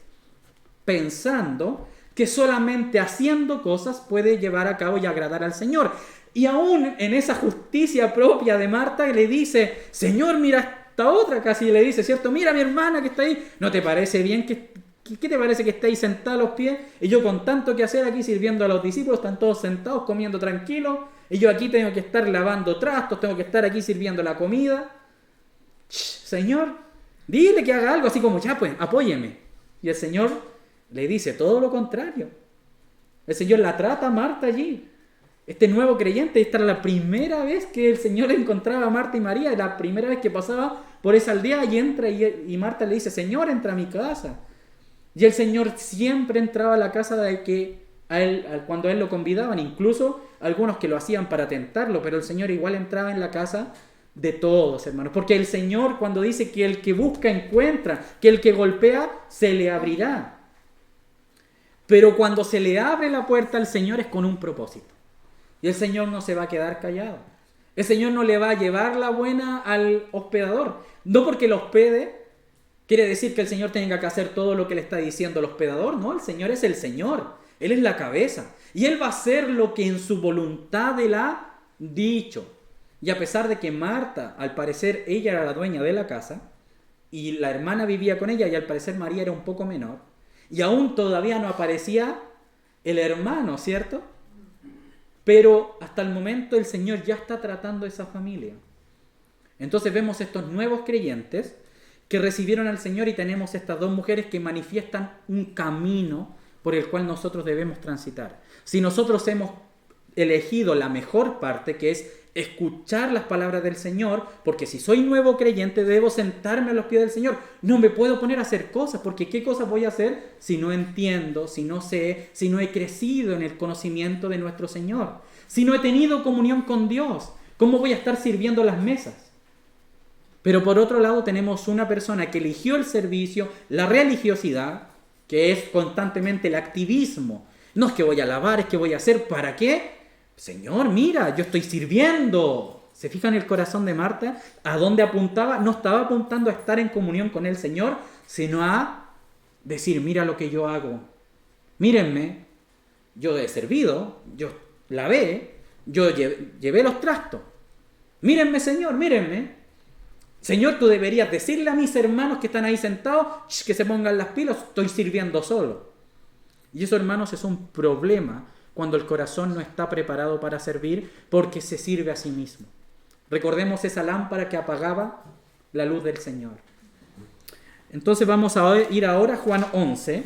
pensando que solamente haciendo cosas puede llevar a cabo y agradar al Señor. Y aún en esa justicia propia de Marta, le dice: Señor, mira esta otra, casi le dice, ¿cierto? Mira a mi hermana que está ahí. ¿No te parece bien qué te parece que está ahí sentada a los pies? Y yo con tanto que hacer aquí sirviendo a los discípulos, están todos sentados comiendo tranquilos, y yo aquí tengo que estar lavando trastos, tengo que estar aquí sirviendo la comida. Señor, dile que haga algo, así como, ya pues, apóyeme. Y el Señor le dice todo lo contrario. El Señor la trata a Marta allí. Este nuevo creyente, esta era la primera vez que el Señor encontraba a Marta y María, la primera vez que pasaba por esa aldea, y entra y Marta le dice: Señor, entra a mi casa. Y el Señor siempre entraba a la casa de que cuando a él lo convidaban, incluso algunos que lo hacían para tentarlo, pero el Señor igual entraba en la casa de todos, hermanos, porque el Señor, cuando dice que el que busca encuentra, que el que golpea se le abrirá. Pero cuando se le abre la puerta al Señor es con un propósito. Y el Señor no se va a quedar callado. El Señor no le va a llevar la buena al hospedador. No porque lo hospede quiere decir que el Señor tenga que hacer todo lo que le está diciendo el hospedador. No, el Señor es el Señor. Él es la cabeza. Y Él va a hacer lo que en su voluntad Él ha dicho. Y a pesar de que Marta, al parecer, ella era la dueña de la casa, y la hermana vivía con ella, y al parecer María era un poco menor, y aún todavía no aparecía el hermano, ¿cierto? Pero hasta el momento el Señor ya está tratando a esa familia. Entonces vemos estos nuevos creyentes que recibieron al Señor, y tenemos estas dos mujeres que manifiestan un camino por el cual nosotros debemos transitar. Si nosotros hemos elegido la mejor parte, que es escuchar las palabras del Señor, porque si soy nuevo creyente debo sentarme a los pies del Señor. No me puedo poner a hacer cosas, porque ¿qué cosas voy a hacer si no entiendo, si no sé, si no he crecido en el conocimiento de nuestro Señor? Si no he tenido comunión con Dios, ¿cómo voy a estar sirviendo las mesas? Pero por otro lado tenemos una persona que eligió el servicio, la religiosidad, que es constantemente el activismo. No es que voy a alabar, es que voy a hacer, ¿para qué? Señor, mira, yo estoy sirviendo. ¿Se fijan el corazón de Marta? ¿A dónde apuntaba? No estaba apuntando a estar en comunión con el Señor, sino a decir: mira lo que yo hago. Mírenme, yo he servido, yo lavé, yo llevé los trastos. Mírenme, Señor, mírenme. Señor, tú deberías decirle a mis hermanos que están ahí sentados que se pongan las pilas, estoy sirviendo solo. Y eso, hermanos, es un problema cuando el corazón no está preparado para servir, porque se sirve a sí mismo. Recordemos esa lámpara que apagaba la luz del Señor. Entonces vamos a ir ahora a Juan 11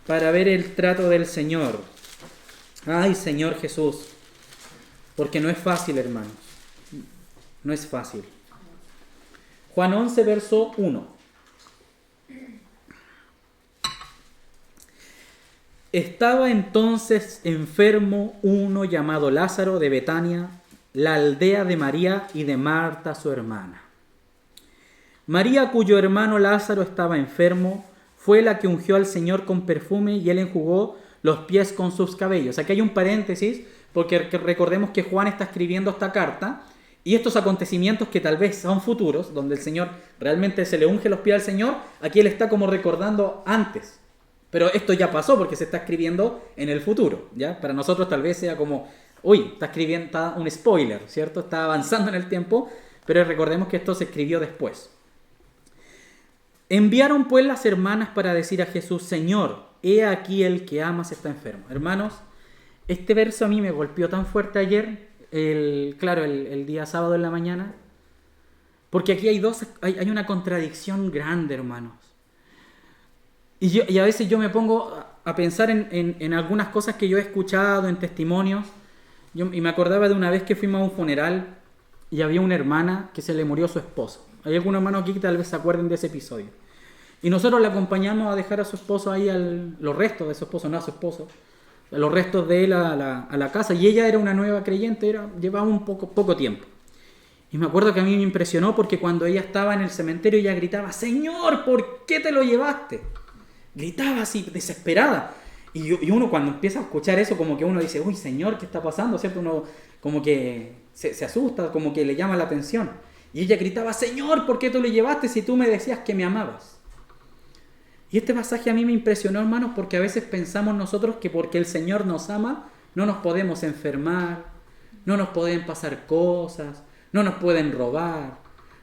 para ver el trato del Señor. Ay, Señor Jesús, porque no es fácil, hermanos. No es fácil. Juan 11, verso 1. Estaba entonces enfermo uno llamado Lázaro de Betania, la aldea de María y de Marta su hermana. María, cuyo hermano Lázaro estaba enfermo, fue la que ungió al Señor con perfume y él enjugó los pies con sus cabellos. Aquí hay un paréntesis, porque recordemos que Juan está escribiendo esta carta y estos acontecimientos que tal vez son futuros, donde el Señor realmente se le unge los pies al Señor, aquí él está como recordando antes. Pero esto ya pasó porque se está escribiendo en el futuro, ¿ya? Para nosotros tal vez sea como, uy, está escribiendo, está un spoiler, ¿cierto? Está avanzando en el tiempo, pero recordemos que esto se escribió después. Enviaron pues las hermanas para decir a Jesús: Señor, he aquí el que amas está enfermo. Hermanos, este verso a mí me golpeó tan fuerte ayer, el día sábado en la mañana, porque aquí hay una contradicción grande, hermanos. Y a veces yo me pongo a pensar en algunas cosas que yo he escuchado, en testimonios, y me acordaba de una vez que fuimos a un funeral y había una hermana que se le murió su esposo. Hay algunos hermanos aquí que tal vez se acuerden de ese episodio. Y nosotros le acompañamos a dejar a su esposo ahí, los restos de su esposo, no a su esposo, los restos de él a la casa. Y ella era una nueva creyente, llevaba un poco tiempo. Y me acuerdo que a mí me impresionó porque cuando ella estaba en el cementerio, ella gritaba: Señor, ¿por qué te lo llevaste? Gritaba así, desesperada. Y uno cuando empieza a escuchar eso, como que uno dice: uy, Señor, ¿qué está pasando? ¿Cierto? Uno como que se asusta, como que le llama la atención. Y ella gritaba: Señor, ¿por qué tú le llevaste si tú me decías que me amabas? Y este pasaje a mí me impresionó, hermanos, porque a veces pensamos nosotros que porque el Señor nos ama, no nos podemos enfermar, no nos pueden pasar cosas, no nos pueden robar,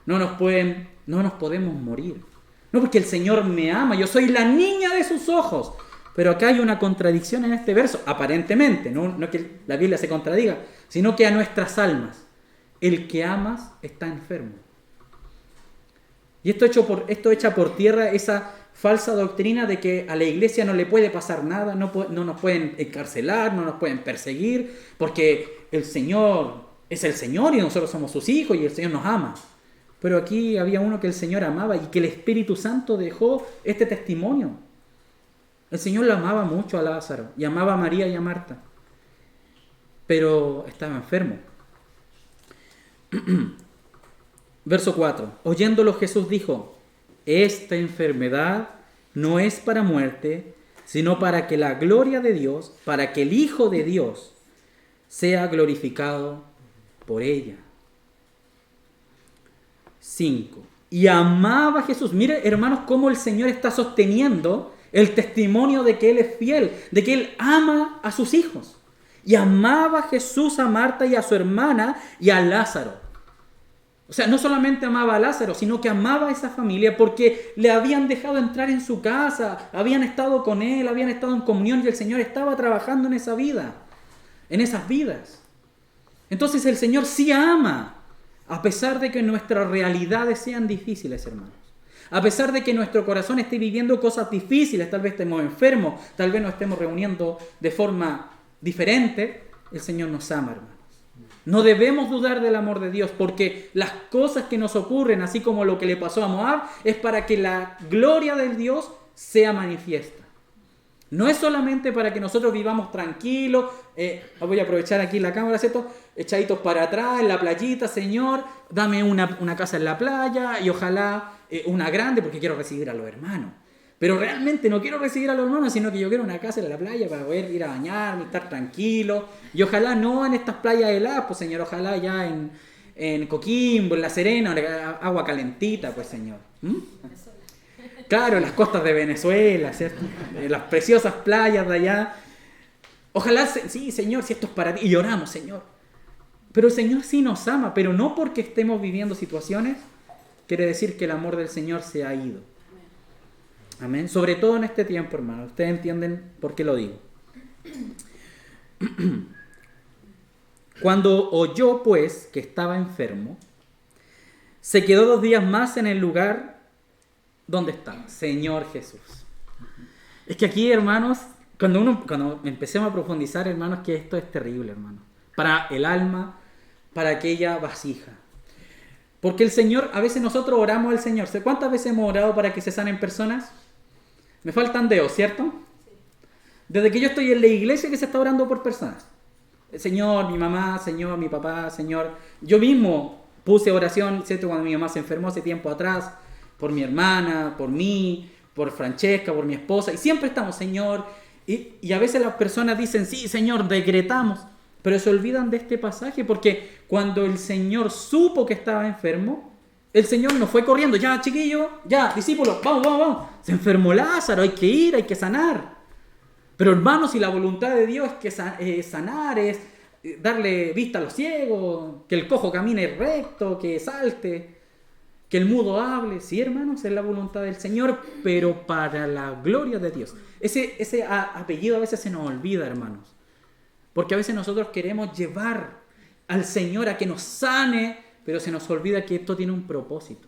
no nos podemos morir. No, porque el Señor me ama, yo soy la niña de sus ojos. Pero acá hay una contradicción en este verso, aparentemente, no que la Biblia se contradiga, sino que a nuestras almas, el que amas está enfermo. Y esto echa por tierra esa falsa doctrina de que a la iglesia no le puede pasar nada, no nos pueden encarcelar, no nos pueden perseguir, porque el Señor es el Señor y nosotros somos sus hijos y el Señor nos ama. Pero aquí había uno que el Señor amaba y que el Espíritu Santo dejó este testimonio. El Señor lo amaba mucho a Lázaro y amaba a María y a Marta, pero estaba enfermo. Verso 4. Oyéndolo Jesús dijo: esta enfermedad no es para muerte, sino para que la gloria de Dios, para que el Hijo de Dios sea glorificado por ella. 5. Y amaba a Jesús. Mire, hermanos, cómo el Señor está sosteniendo el testimonio de que Él es fiel, de que Él ama a sus hijos. Y amaba a Jesús a Marta y a su hermana y a Lázaro. O sea, no solamente amaba a Lázaro, sino que amaba a esa familia porque le habían dejado entrar en su casa, habían estado con él, habían estado en comunión y el Señor estaba trabajando en esa vida, en esas vidas. Entonces el Señor sí ama, a pesar de que nuestras realidades sean difíciles, hermanos. A pesar de que nuestro corazón esté viviendo cosas difíciles, tal vez estemos enfermos, tal vez nos estemos reuniendo de forma diferente, el Señor nos ama, hermanos. No debemos dudar del amor de Dios, porque las cosas que nos ocurren, así como lo que le pasó a Moab, es para que la gloria del Dios sea manifiesta. No es solamente para que nosotros vivamos tranquilos, voy a aprovechar aquí la cámara, ¿cierto? Echaditos para atrás, en la playita: Señor, dame una casa en la playa y ojalá una grande porque quiero recibir a los hermanos. Pero realmente no quiero recibir a los hermanos, sino que yo quiero una casa en la playa para poder ir a bañarme, estar tranquilo. Y ojalá no en estas playas heladas, pues Señor, ojalá ya en Coquimbo, en La Serena, agua calentita, pues Señor. Claro, las costas de Venezuela, ¿cierto? Las preciosas playas de allá. Ojalá, sí, Señor, si esto es para ti. Y lloramos, Señor. Pero el Señor sí nos ama, pero no porque estemos viviendo situaciones, quiere decir que el amor del Señor se ha ido. Amén. Sobre todo en este tiempo, hermano. Ustedes entienden por qué lo digo. Cuando oyó, pues, que estaba enfermo, se quedó 2 días más en el lugar donde estaba. Señor Jesús. Es que aquí, hermanos, cuando empecemos a profundizar, hermanos, que esto es terrible, hermano. Para el alma, para aquella vasija. Porque el Señor, a veces nosotros oramos al Señor. ¿Cuántas veces hemos orado para que se sanen personas? Me faltan dedos, ¿cierto? Desde que yo estoy en la iglesia que se está orando por personas. Señor, mi mamá, Señor, mi papá, Señor. Yo mismo puse oración, ¿cierto? Cuando mi mamá se enfermó hace tiempo atrás, por mi hermana, por mí, por Francesca, por mi esposa. Y siempre estamos, Señor. Y a veces las personas dicen, sí, Señor, decretamos. Pero se olvidan de este pasaje porque cuando el Señor supo que estaba enfermo, el Señor no fue corriendo. Ya, chiquillo, ya, discípulos, vamos, vamos, vamos. Se enfermó Lázaro, hay que ir, hay que sanar. Pero hermanos, si la voluntad de Dios es que sanar, es darle vista a los ciegos, que el cojo camine recto, que salte, que el mudo hable. Sí, hermanos, es la voluntad del Señor, pero para la gloria de Dios. Ese apellido a veces se nos olvida, hermanos. Porque a veces nosotros queremos llevar al Señor a que nos sane, pero se nos olvida que esto tiene un propósito.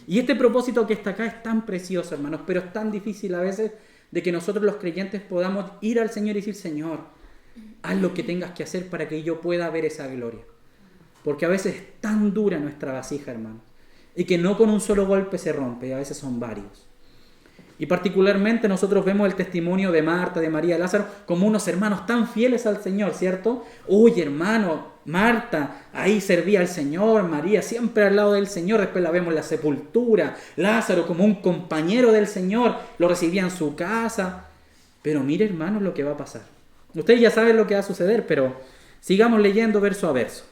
Y este propósito que está acá es tan precioso, hermanos, pero es tan difícil a veces de que nosotros los creyentes podamos ir al Señor y decir, Señor, haz lo que tengas que hacer para que yo pueda ver esa gloria. Porque a veces es tan dura nuestra vasija, hermanos, y que no con un solo golpe se rompe, a veces son varios. Y particularmente nosotros vemos el testimonio de Marta, de María, de Lázaro, como unos hermanos tan fieles al Señor, ¿cierto? Uy, hermano, Marta, ahí servía al Señor, María siempre al lado del Señor, después la vemos en la sepultura, Lázaro como un compañero del Señor, lo recibía en su casa. Pero mire, hermanos, lo que va a pasar. Ustedes ya saben lo que va a suceder, pero sigamos leyendo verso a verso.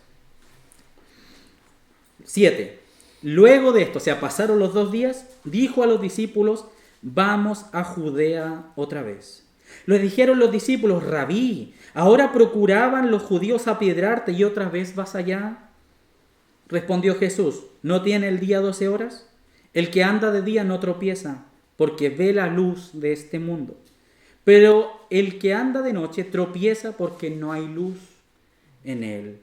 7. Luego de esto, o sea, pasaron los 2 días, dijo a los discípulos, vamos a Judea otra vez. Les dijeron los discípulos, Rabí, ahora procuraban los judíos apedrearte y otra vez vas allá. Respondió Jesús, ¿no tiene el día 12 horas? El que anda de día no tropieza, porque ve la luz de este mundo. Pero el que anda de noche tropieza porque no hay luz en él.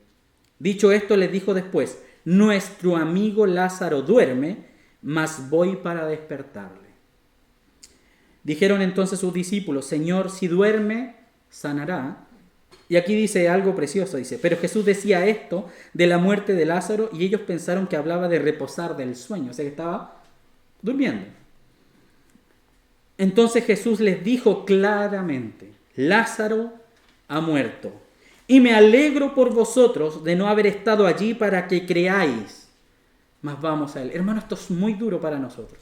Dicho esto, les dijo después, nuestro amigo Lázaro duerme, mas voy para despertarle. Dijeron entonces sus discípulos, Señor, si duerme, sanará. Y aquí dice algo precioso, dice, pero Jesús decía esto de la muerte de Lázaro y ellos pensaron que hablaba de reposar del sueño, o sea que estaba durmiendo. Entonces Jesús les dijo claramente, Lázaro ha muerto y me alegro por vosotros de no haber estado allí para que creáis. Mas vamos a él. Hermano, esto es muy duro para nosotros.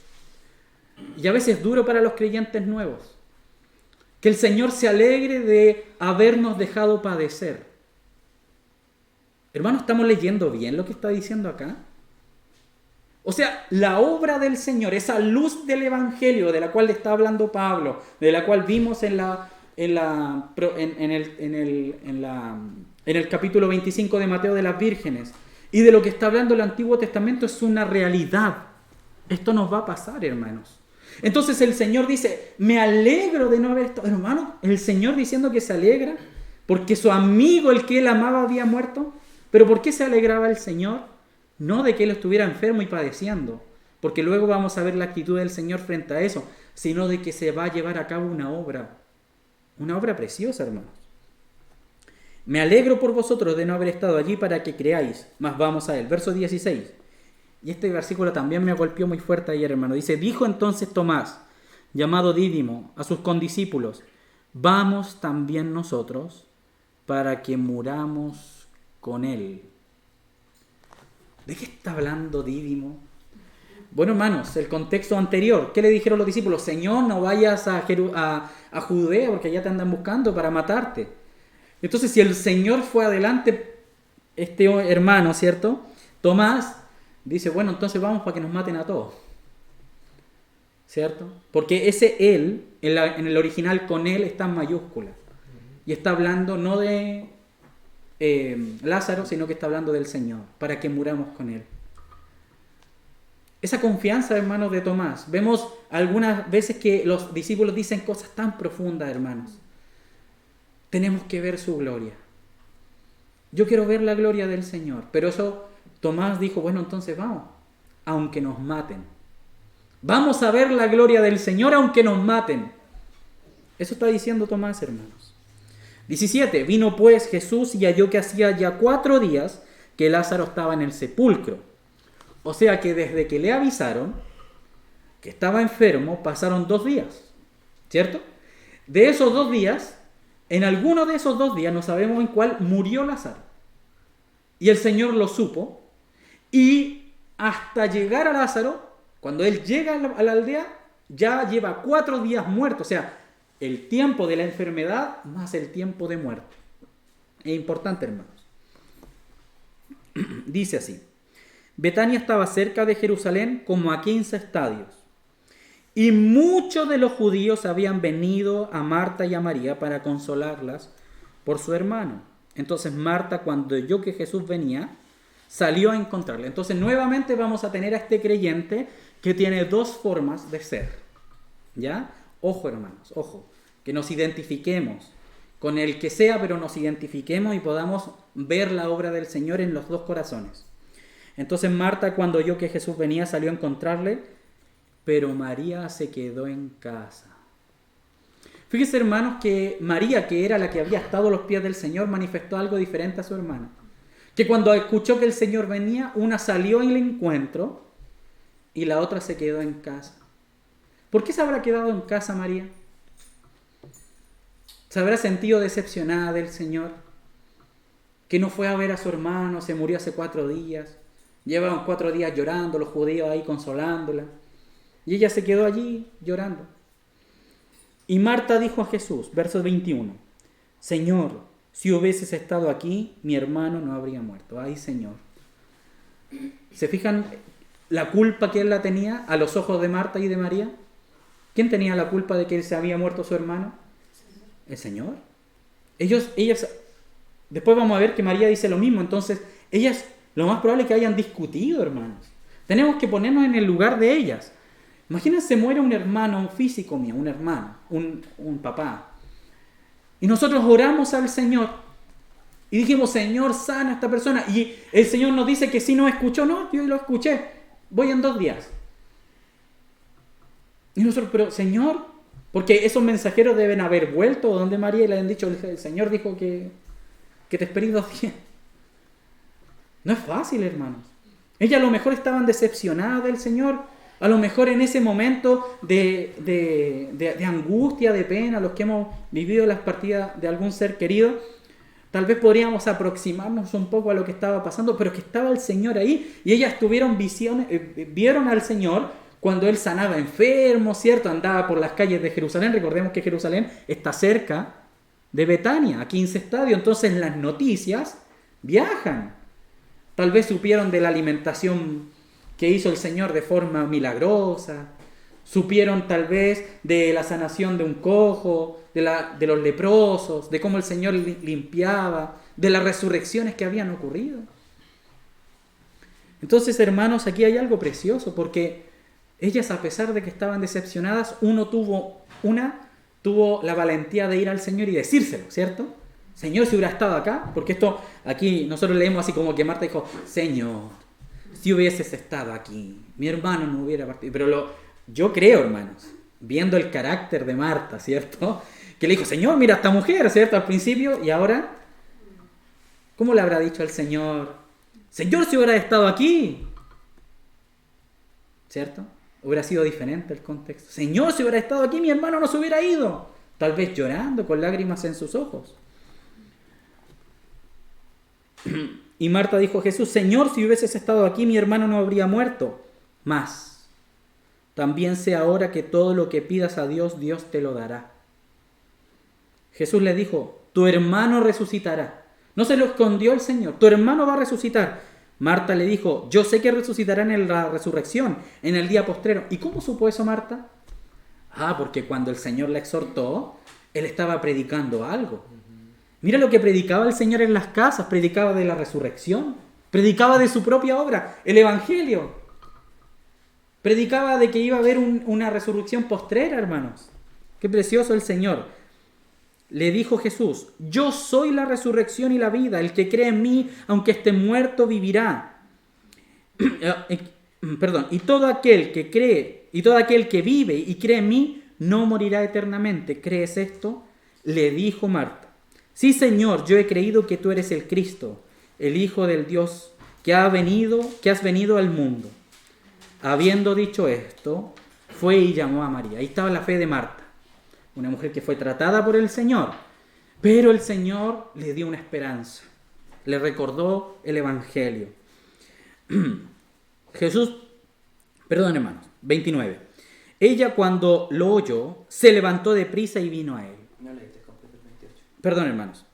Y a veces duro para los creyentes nuevos. Que el Señor se alegre de habernos dejado padecer. Hermano, ¿estamos leyendo bien lo que está diciendo acá? O sea, la obra del Señor, esa luz del Evangelio de la cual está hablando Pablo, de la cual vimos en el capítulo 25 de Mateo de las vírgenes, y de lo que está hablando el Antiguo Testamento es una realidad. Esto nos va a pasar, hermanos. Entonces el Señor dice, me alegro de no haber estado. Hermano, el Señor diciendo que se alegra porque su amigo, el que él amaba, había muerto. ¿Pero por qué se alegraba el Señor? No de que él estuviera enfermo y padeciendo, porque luego vamos a ver la actitud del Señor frente a eso, sino de que se va a llevar a cabo una obra preciosa, hermanos. Me alegro por vosotros de no haber estado allí para que creáis. Mas vamos a él, verso 16. Y este versículo también me golpeó muy fuerte ayer, hermano. Dice, dijo entonces Tomás, llamado Dídimo, a sus condiscípulos, vamos también nosotros para que muramos con él. ¿De qué está hablando Dídimo? Bueno, hermanos, el contexto anterior. ¿Qué le dijeron los discípulos? Señor, no vayas a Judea porque allá te andan buscando para matarte. Entonces, si el Señor fue adelante, este hermano, ¿cierto? Tomás dice, bueno, entonces vamos para que nos maten a todos. ¿Cierto? Porque ese él, en el original con él está en mayúscula. Y está hablando no de Lázaro, sino que está hablando del Señor, para que muramos con él. Esa confianza, hermanos, de Tomás. Vemos algunas veces que los discípulos dicen cosas tan profundas, hermanos. Tenemos que ver su gloria. Yo quiero ver la gloria del Señor. Pero eso, Tomás dijo, bueno, entonces vamos, aunque nos maten. Vamos a ver la gloria del Señor aunque nos maten. Eso está diciendo Tomás, hermanos. 17. Vino pues Jesús y halló que hacía ya 4 días que Lázaro estaba en el sepulcro. O sea que desde que le avisaron que estaba enfermo, pasaron 2 días. ¿Cierto? De esos 2 días, en alguno de esos 2 días, no sabemos en cuál, murió Lázaro. Y el Señor lo supo. Y hasta llegar a Lázaro, cuando él llega a la aldea, ya lleva 4 días muerto. O sea, el tiempo de la enfermedad más el tiempo de muerte. Es importante, hermanos. Dice así: Betania estaba cerca de Jerusalén como a 15 estadios. Y muchos de los judíos habían venido a Marta y a María para consolarlas por su hermano. Entonces Marta, cuando oyó que Jesús venía, salió a encontrarle. Entonces nuevamente vamos a tener a este creyente que tiene 2 formas de ser. ¿Ya? Ojo, hermanos, ojo. Que nos identifiquemos con el que sea, pero nos identifiquemos y podamos ver la obra del Señor en los 2 corazones. Entonces Marta, cuando oyó que Jesús venía, salió a encontrarle, pero María se quedó en casa. Fíjense, hermanos, que María, que era la que había estado a los pies del Señor, manifestó algo diferente a su hermana. Que cuando escuchó que el Señor venía, una salió en el encuentro y la otra se quedó en casa. ¿Por qué se habrá quedado en casa María? ¿Se habrá sentido decepcionada del Señor? Que no fue a ver a su hermano, se murió hace 4 días. Llevaban 4 días llorando, los judíos ahí consolándola. Y ella se quedó allí llorando. Y Marta dijo a Jesús, verso 21, Señor, si hubieses estado aquí, mi hermano no habría muerto. Ay, Señor. ¿Se fijan la culpa que él la tenía a los ojos de Marta y de María? ¿Quién tenía la culpa de que se había muerto su hermano? El Señor. Ellas, después vamos a ver que María dice lo mismo. Entonces, ellas, lo más probable es que hayan discutido, hermanos. Tenemos que ponernos en el lugar de ellas. Imagínense, muere un hermano, un físico mío, un hermano, un papá. Y nosotros oramos al Señor. Y dijimos, Señor, sana a esta persona. Y el Señor nos dice que si no escuchó, no, yo lo escuché. Voy en 2 días. Y nosotros, pero Señor, porque esos mensajeros deben haber vuelto donde María y le han dicho, el Señor dijo que te esperé 2 días. No es fácil, hermanos. Ellas a lo mejor estaban decepcionadas del Señor. A lo mejor en ese momento de angustia, de pena, los que hemos vivido las partidas de algún ser querido, tal vez podríamos aproximarnos un poco a lo que estaba pasando, pero que estaba el Señor ahí y ellas tuvieron visiones, vieron al Señor cuando Él sanaba enfermos, ¿cierto? Andaba por las calles de Jerusalén. Recordemos que Jerusalén está cerca de Betania, a 15 estadios, entonces las noticias viajan. Tal vez supieron de la alimentación que hizo el Señor de forma milagrosa, supieron tal vez de la sanación de un cojo, de los leprosos, de cómo el Señor limpiaba, de las resurrecciones que habían ocurrido. Entonces, hermanos, aquí hay algo precioso, porque ellas, a pesar de que estaban decepcionadas, una tuvo la valentía de ir al Señor y decírselo, ¿cierto? Señor, si hubiera estado acá, porque esto aquí nosotros leemos así como que Marta dijo, Señor, si hubieses estado aquí, mi hermano no hubiera partido. Pero yo creo, hermanos, viendo el carácter de Marta, ¿cierto? Que le dijo, Señor, mira a esta mujer, ¿cierto? Al principio, y ahora, ¿cómo le habrá dicho al Señor? Señor, si hubiera estado aquí, ¿cierto? Hubiera sido diferente el contexto. Señor, si hubiera estado aquí, mi hermano no se hubiera ido. Tal vez llorando, con lágrimas en sus ojos. Y Marta dijo a Jesús, Señor, si hubieses estado aquí, mi hermano no habría muerto. Mas, también sé ahora que todo lo que pidas a Dios, Dios te lo dará. Jesús le dijo, tu hermano resucitará. No se lo escondió el Señor, tu hermano va a resucitar. Marta le dijo, yo sé que resucitarán en la resurrección, en el día postrero. ¿Y cómo supo eso Marta? Porque cuando el Señor la exhortó, Él estaba predicando algo. Mira lo que predicaba el Señor en las casas, predicaba de la resurrección, predicaba de su propia obra, el Evangelio. Predicaba de que iba a haber una resurrección postrera, hermanos. Qué precioso el Señor. Le dijo Jesús, yo soy la resurrección y la vida, el que cree en mí, aunque esté muerto, vivirá. Y todo aquel que cree, y todo aquel que vive y cree en mí, no morirá eternamente. ¿Crees esto? Le dijo Marta. Sí, Señor, yo he creído que tú eres el Cristo, el Hijo del Dios que has venido al mundo. Habiendo dicho esto, fue y llamó a María. Ahí estaba la fe de Marta. una mujer que fue tratada por el Señor, pero el Señor le dio una esperanza, le recordó el Evangelio. Hermanos, 29. Ella cuando lo oyó, se levantó deprisa y vino a él. No leíste completo el 28. Perdón, hermanos.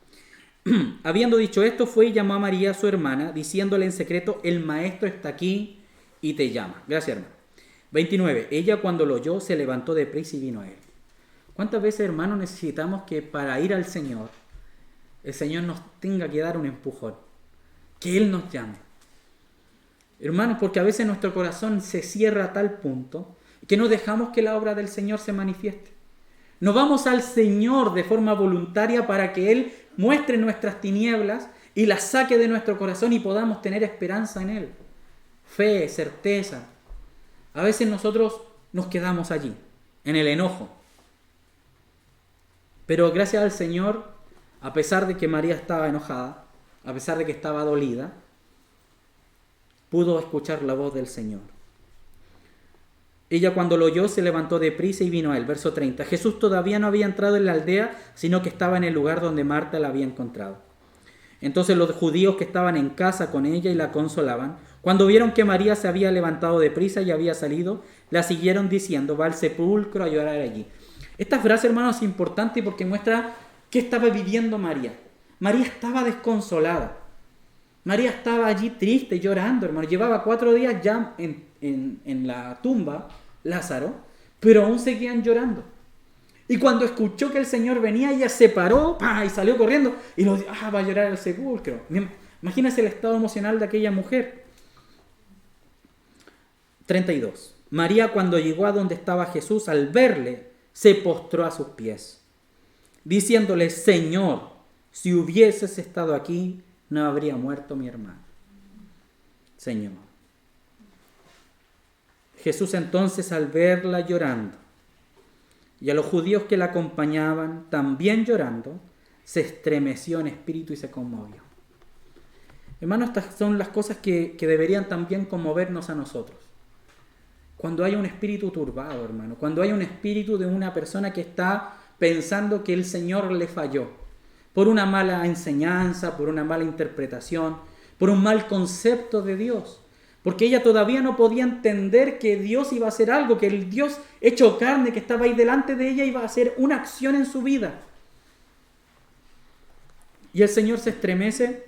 Habiendo dicho esto, fue y llamó a María, su hermana, diciéndole en secreto, el maestro está aquí y te llama. Gracias, hermano. 29. Ella cuando lo oyó, se levantó deprisa y vino a él. ¿Cuántas veces, hermanos, necesitamos que para ir al Señor, el Señor nos tenga que dar un empujón? Que Él nos llame. Hermanos, porque a veces nuestro corazón se cierra a tal punto que no dejamos que la obra del Señor se manifieste. No vamos al Señor de forma voluntaria para que Él muestre nuestras tinieblas y las saque de nuestro corazón y podamos tener esperanza en Él. Fe, certeza. A veces nosotros nos quedamos allí, en el enojo. Pero gracias al Señor, a pesar de que María estaba enojada, a pesar de que estaba dolida, pudo escuchar la voz del Señor. Ella cuando lo oyó se levantó deprisa y vino a él. Verso 30. Jesús todavía no había entrado en la aldea, sino que estaba en el lugar donde Marta la había encontrado. Entonces los judíos que estaban en casa con ella y la consolaban, cuando vieron que María se había levantado deprisa y había salido, la siguieron diciendo, va al sepulcro a llorar allí. Esta frase, hermanos, es importante porque muestra qué estaba viviendo María. María estaba desconsolada. María estaba allí triste, llorando, hermano. Llevaba 4 días ya en la tumba, Lázaro, pero aún seguían llorando. Y cuando escuchó que el Señor venía, ella se paró y salió corriendo y lo dijo, va a llorar al sepulcro. Imagínense el estado emocional de aquella mujer. 32. María cuando llegó a donde estaba Jesús, al verle, se postró a sus pies, diciéndole, Señor, si hubieses estado aquí, no habría muerto mi hermano. Señor. Jesús entonces al verla llorando y a los judíos que la acompañaban también llorando, se estremeció en espíritu y se conmovió. Hermanos, estas son las cosas que deberían también conmovernos a nosotros. Cuando hay un espíritu turbado, hermano, cuando hay un espíritu de una persona que está pensando que el Señor le falló, por una mala enseñanza, por una mala interpretación, por un mal concepto de Dios. Porque ella todavía no podía entender que Dios iba a hacer algo, que el Dios hecho carne que estaba ahí delante de ella iba a hacer una acción en su vida. Y el Señor se estremece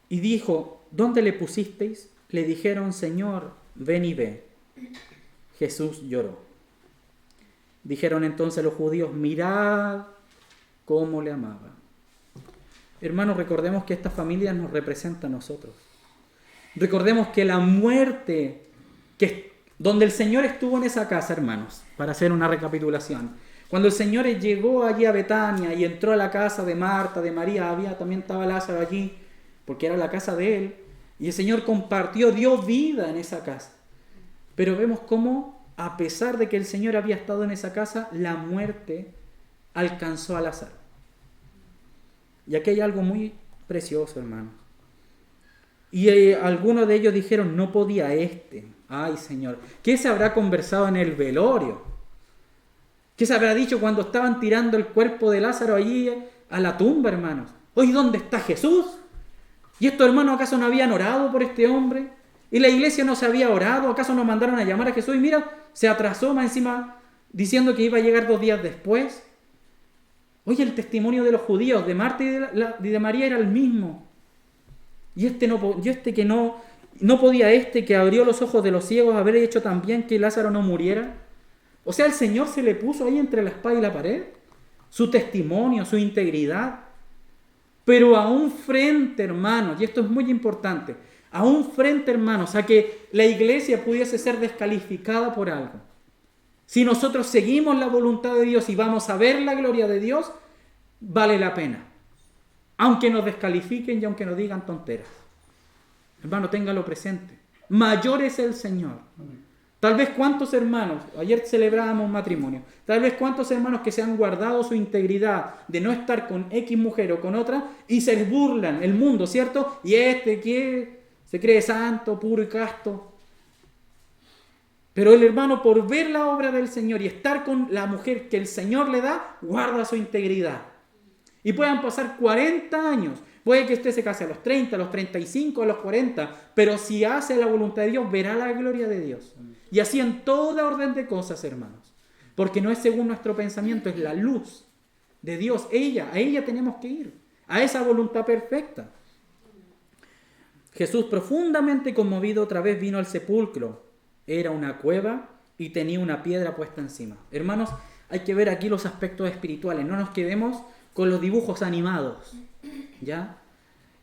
y dijo, ¿dónde le pusisteis? Le dijeron, Señor, ven y ve. Jesús lloró. Dijeron entonces los judíos, mirad cómo le amaba. Hermanos, recordemos que esta familia nos representa a nosotros. Recordemos que la muerte, donde el Señor estuvo en esa casa, hermanos, para hacer una recapitulación, cuando el Señor llegó allí a Betania y entró a la casa de Marta, de María, también estaba Lázaro allí, porque era la casa de él, y el Señor compartió, dio vida en esa casa. Pero vemos cómo, a pesar de que el Señor había estado en esa casa, la muerte alcanzó a Lázaro. Y aquí hay algo muy precioso, hermanos. Y algunos de ellos dijeron, no podía Ay, Señor, ¿qué se habrá conversado en el velorio? ¿Qué se habrá dicho cuando estaban tirando el cuerpo de Lázaro allí a la tumba, hermanos? Hoy, ¿dónde está Jesús? ¿Y estos hermanos acaso no habían orado por este hombre? ¿Y la iglesia no se había orado? ¿Acaso no mandaron a llamar a Jesús? Y mira, se atrasó más encima diciendo que iba a llegar 2 días después. Oye, el testimonio de los judíos, de Marta y de María era el mismo. Y que no podía que abrió los ojos de los ciegos haber hecho también que Lázaro no muriera. O sea, el Señor se le puso ahí entre la espada y la pared. Su testimonio, su integridad. Pero aún frente, hermanos, y esto es muy importante, aún frente, hermanos, a que la iglesia pudiese ser descalificada por algo. Si nosotros seguimos la voluntad de Dios y vamos a ver la gloria de Dios, vale la pena. Aunque nos descalifiquen y aunque nos digan tonteras. Hermano, téngalo presente. Mayor es el Señor. Tal vez cuántos hermanos, ayer celebrábamos un matrimonio, tal vez cuántos hermanos que se han guardado su integridad de no estar con X mujer o con otra y se les burlan el mundo, ¿cierto? Y que se cree santo, puro y casto. Pero el hermano, por ver la obra del Señor y estar con la mujer que el Señor le da, guarda su integridad. Y puedan pasar 40 años. Puede que usted se case a los 30, a los 35, a los 40. Pero si hace la voluntad de Dios, verá la gloria de Dios. Y así en toda orden de cosas, hermanos. Porque no es según nuestro pensamiento, es la luz de Dios. A ella tenemos que ir. A esa voluntad perfecta. Jesús, profundamente conmovido, otra vez vino al sepulcro. Era una cueva y tenía una piedra puesta encima. Hermanos, hay que ver aquí los aspectos espirituales. No nos quedemos con los dibujos animados. ¿Ya?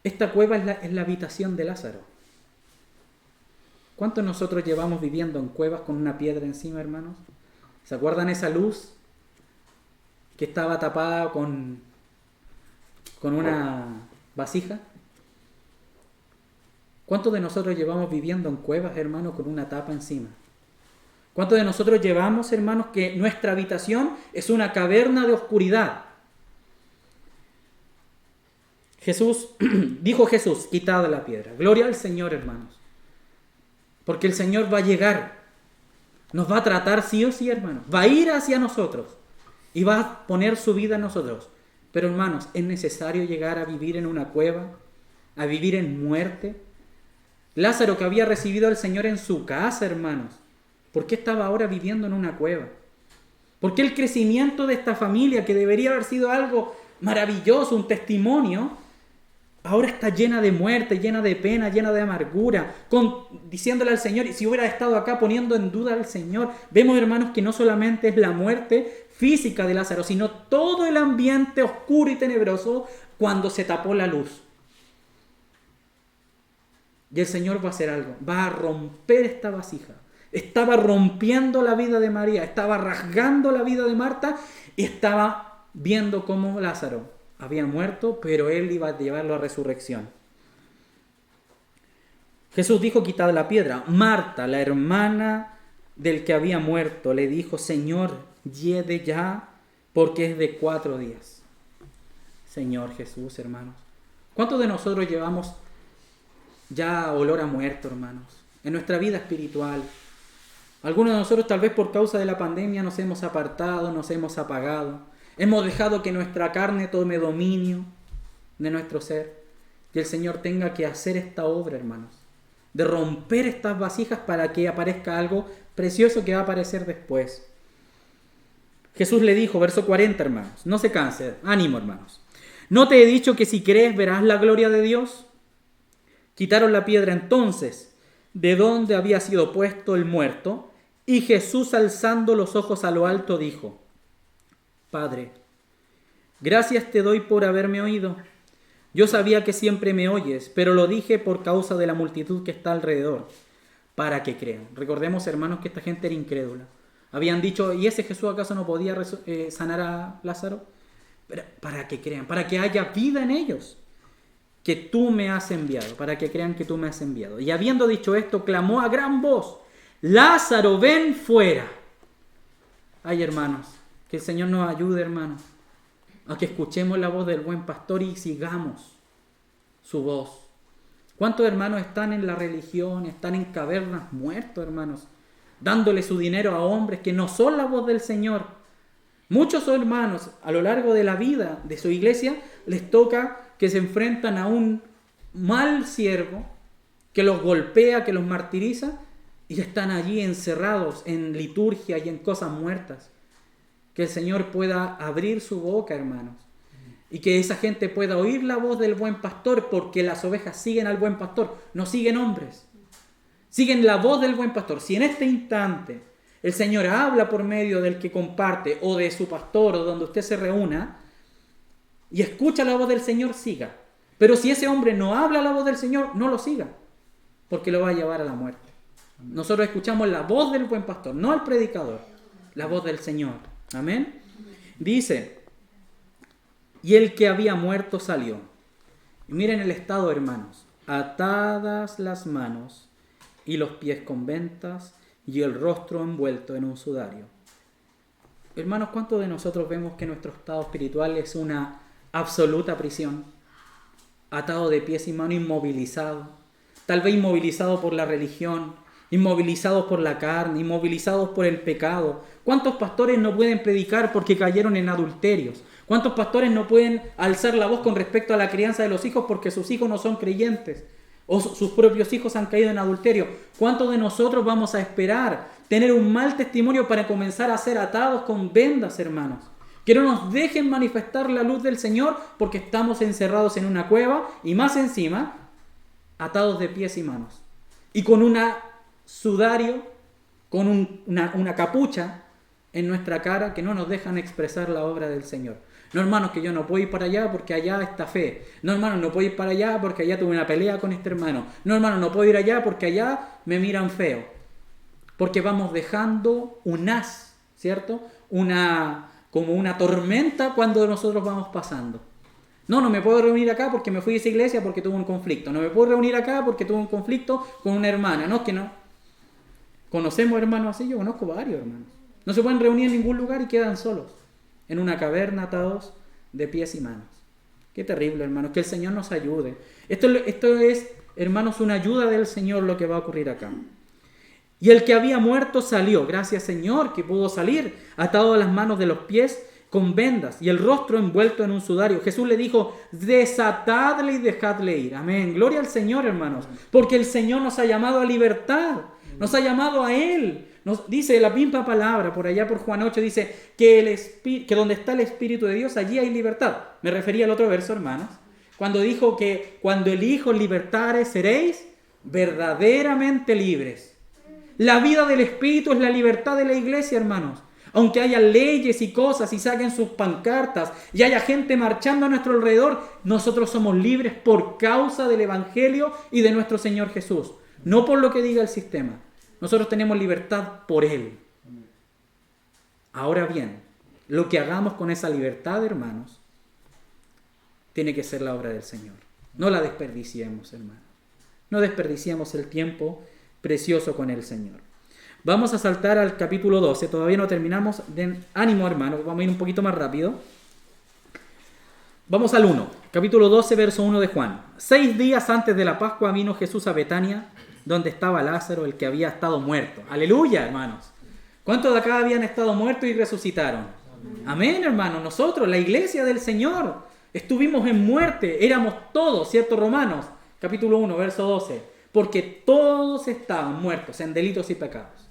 Esta cueva es la habitación de Lázaro. ¿Cuántos nosotros llevamos viviendo en cuevas con una piedra encima, hermanos? ¿Se acuerdan esa luz que estaba tapada con una vasija? ¿Cuántos de nosotros llevamos viviendo en cuevas, hermanos, con una tapa encima? ¿Cuántos de nosotros llevamos, hermanos, que nuestra habitación es una caverna de oscuridad? Dijo Jesús, quitad la piedra. Gloria al Señor, hermanos. Porque el Señor va a llegar. Nos va a tratar sí o sí, hermanos. Va a ir hacia nosotros. Y va a poner su vida en nosotros. Pero, hermanos, ¿es necesario llegar a vivir en una cueva? ¿A vivir en muerte? Lázaro, que había recibido al Señor en su casa, hermanos, ¿por qué estaba ahora viviendo en una cueva? ¿Por qué el crecimiento de esta familia, que debería haber sido algo maravilloso, un testimonio, ahora está llena de muerte, llena de pena, llena de amargura, diciéndole al Señor, y si hubiera estado acá poniendo en duda al Señor? Vemos, hermanos, que no solamente es la muerte física de Lázaro, sino todo el ambiente oscuro y tenebroso cuando se tapó la luz. Y el Señor va a hacer algo, va a romper esta vasija. Estaba rompiendo la vida de María, estaba rasgando la vida de Marta y estaba viendo cómo Lázaro había muerto, pero él iba a llevarlo a resurrección. Jesús dijo, quitad la piedra. Marta, la hermana del que había muerto, le dijo, Señor, lleve ya, porque es de 4 días. Señor Jesús, hermanos, ¿cuántos de nosotros llevamos ya olor a muerto, hermanos, en nuestra vida espiritual? Algunos de nosotros tal vez por causa de la pandemia nos hemos apartado, nos hemos apagado, hemos dejado que nuestra carne tome dominio de nuestro ser. Y el Señor tenga que hacer esta obra, hermanos, de romper estas vasijas para que aparezca algo precioso que va a aparecer después. Jesús le dijo, verso 40, hermanos, no se canse, ánimo, hermanos. ¿No te he dicho que si crees verás la gloria de Dios? Quitaron la piedra entonces de donde había sido puesto el muerto, y Jesús, alzando los ojos a lo alto, dijo, Padre, gracias te doy por haberme oído. Yo sabía que siempre me oyes, pero lo dije por causa de la multitud que está alrededor, para que crean. Recordemos, hermanos, que esta gente era incrédula. Habían dicho, ¿y ese Jesús acaso no podía sanar a Lázaro? Pero para que crean, para que haya vida en ellos, que tú me has enviado, para que crean que tú me has enviado. Y habiendo dicho esto, clamó a gran voz, Lázaro, ven fuera. Ay, hermanos, que el Señor nos ayude, hermanos, a que escuchemos la voz del buen pastor y sigamos su voz. ¿Cuántos hermanos están en la religión, están en cavernas muertos, hermanos, dándole su dinero a hombres que no son la voz del Señor? Muchos hermanos a lo largo de la vida de su iglesia les toca que se enfrentan a un mal siervo que los golpea, que los martiriza, y están allí encerrados en liturgia y en cosas muertas. Que el Señor pueda abrir su boca, hermanos, y que esa gente pueda oír la voz del buen pastor, porque las ovejas siguen al buen pastor, no siguen hombres, siguen la voz del buen pastor. Si en este instante el Señor habla por medio del que comparte o de su pastor o donde usted se reúna y escucha la voz del Señor, siga. Pero si ese hombre no habla la voz del Señor, no lo siga, porque lo va a llevar a la muerte. Nosotros escuchamos la voz del buen pastor, no al predicador, la voz del Señor. Amén. Dice, y el que había muerto salió. Y miren el estado, hermanos, atadas las manos y los pies con vendas y el rostro envuelto en un sudario. Hermanos, ¿cuántos de nosotros vemos que nuestro estado espiritual es una absoluta prisión? Atado de pies y manos, inmovilizado, tal vez inmovilizado por la religión, inmovilizados por la carne, inmovilizados por el pecado. ¿Cuántos pastores no pueden predicar porque cayeron en adulterios? ¿Cuántos pastores no pueden alzar la voz con respecto a la crianza de los hijos porque sus hijos no son creyentes? O sus propios hijos han caído en adulterio. ¿Cuántos de nosotros vamos a esperar tener un mal testimonio para comenzar a ser atados con vendas, hermanos? Que no nos dejen manifestar la luz del Señor porque estamos encerrados en una cueva y más encima, atados de pies y manos. Y con una sudario, con una capucha en nuestra cara que no nos dejan expresar la obra del Señor. No, hermanos, que yo no puedo ir para allá porque allá está fe. No, hermanos, no puedo ir para allá porque allá tuve una pelea con este hermano. No, hermanos, no puedo ir allá porque allá me miran feo. Porque vamos dejando un haz, ¿cierto? Como una tormenta cuando nosotros vamos pasando. No me puedo reunir acá porque me fui a esa iglesia porque tuve un conflicto. No me puedo reunir acá porque tuve un conflicto con una hermana. No, es que no. ¿Conocemos hermanos así? Yo conozco varios hermanos. No se pueden reunir en ningún lugar y quedan solos. En una caverna atados de pies y manos. Qué terrible, hermanos. Que el Señor nos ayude. Esto es, hermanos, una ayuda del Señor lo que va a ocurrir acá. Y el que había muerto salió. Gracias, Señor, que pudo salir atado a las manos de los pies con vendas y el rostro envuelto en un sudario. Jesús le dijo, desatadle y dejadle ir. Amén. Gloria al Señor, hermanos. Porque el Señor nos ha llamado a libertad. Nos ha llamado a Él. Nos dice la misma palabra, por allá por Juan 8, dice que donde está el Espíritu de Dios, allí hay libertad. Me refería al otro verso, hermanos, cuando dijo que cuando el Hijo libertare, seréis verdaderamente libres. La vida del Espíritu es la libertad de la iglesia, hermanos. Aunque haya leyes y cosas y saquen sus pancartas y haya gente marchando a nuestro alrededor, nosotros somos libres por causa del Evangelio y de nuestro Señor Jesús. No por lo que diga el sistema. Nosotros tenemos libertad por Él. Ahora bien, lo que hagamos con esa libertad, hermanos, tiene que ser la obra del Señor. No la desperdiciemos, hermanos. No desperdiciemos el tiempo precioso con el Señor. Vamos a saltar al capítulo 12. Todavía no terminamos. Ánimo, hermanos. Vamos a ir un poquito más rápido. Vamos al 1. Capítulo 12, verso 1 de Juan. 6 días antes de la Pascua vino Jesús a Betania, donde estaba Lázaro, el que había estado muerto. Aleluya, hermanos. ¿Cuántos de acá habían estado muertos y resucitaron? Amén, hermanos. Nosotros, la iglesia del Señor, estuvimos en muerte. Éramos todos, ¿cierto? Romanos, capítulo 1, verso 12. Porque todos estaban muertos en delitos y pecados.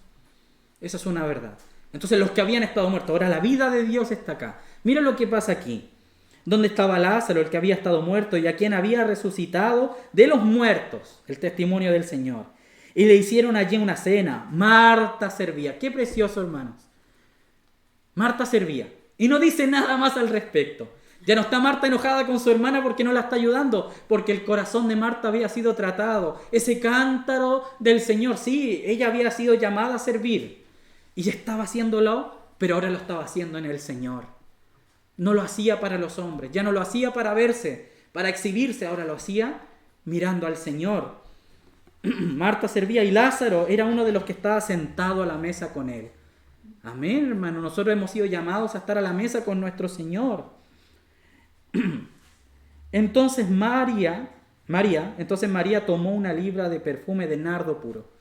Esa es una verdad. Entonces los que habían estado muertos, ahora la vida de Dios está acá. Mira lo que pasa aquí. Donde estaba Lázaro, el que había estado muerto y a quien había resucitado de los muertos, el testimonio del Señor. Y le hicieron allí una cena. Marta servía. Qué precioso, hermanos. Marta servía. Y no dice nada más al respecto. Ya no está Marta enojada con su hermana porque no la está ayudando, porque el corazón de Marta había sido tratado. Ese cántaro del Señor, sí, ella había sido llamada a servir. Y estaba haciéndolo, pero ahora lo estaba haciendo en el Señor. No lo hacía para los hombres, ya no lo hacía para verse, para exhibirse, ahora lo hacía mirando al Señor. Marta servía y Lázaro era uno de los que estaba sentado a la mesa con él. Amén, hermano. Nosotros hemos sido llamados a estar a la mesa con nuestro Señor. Entonces María tomó una libra de perfume de nardo puro.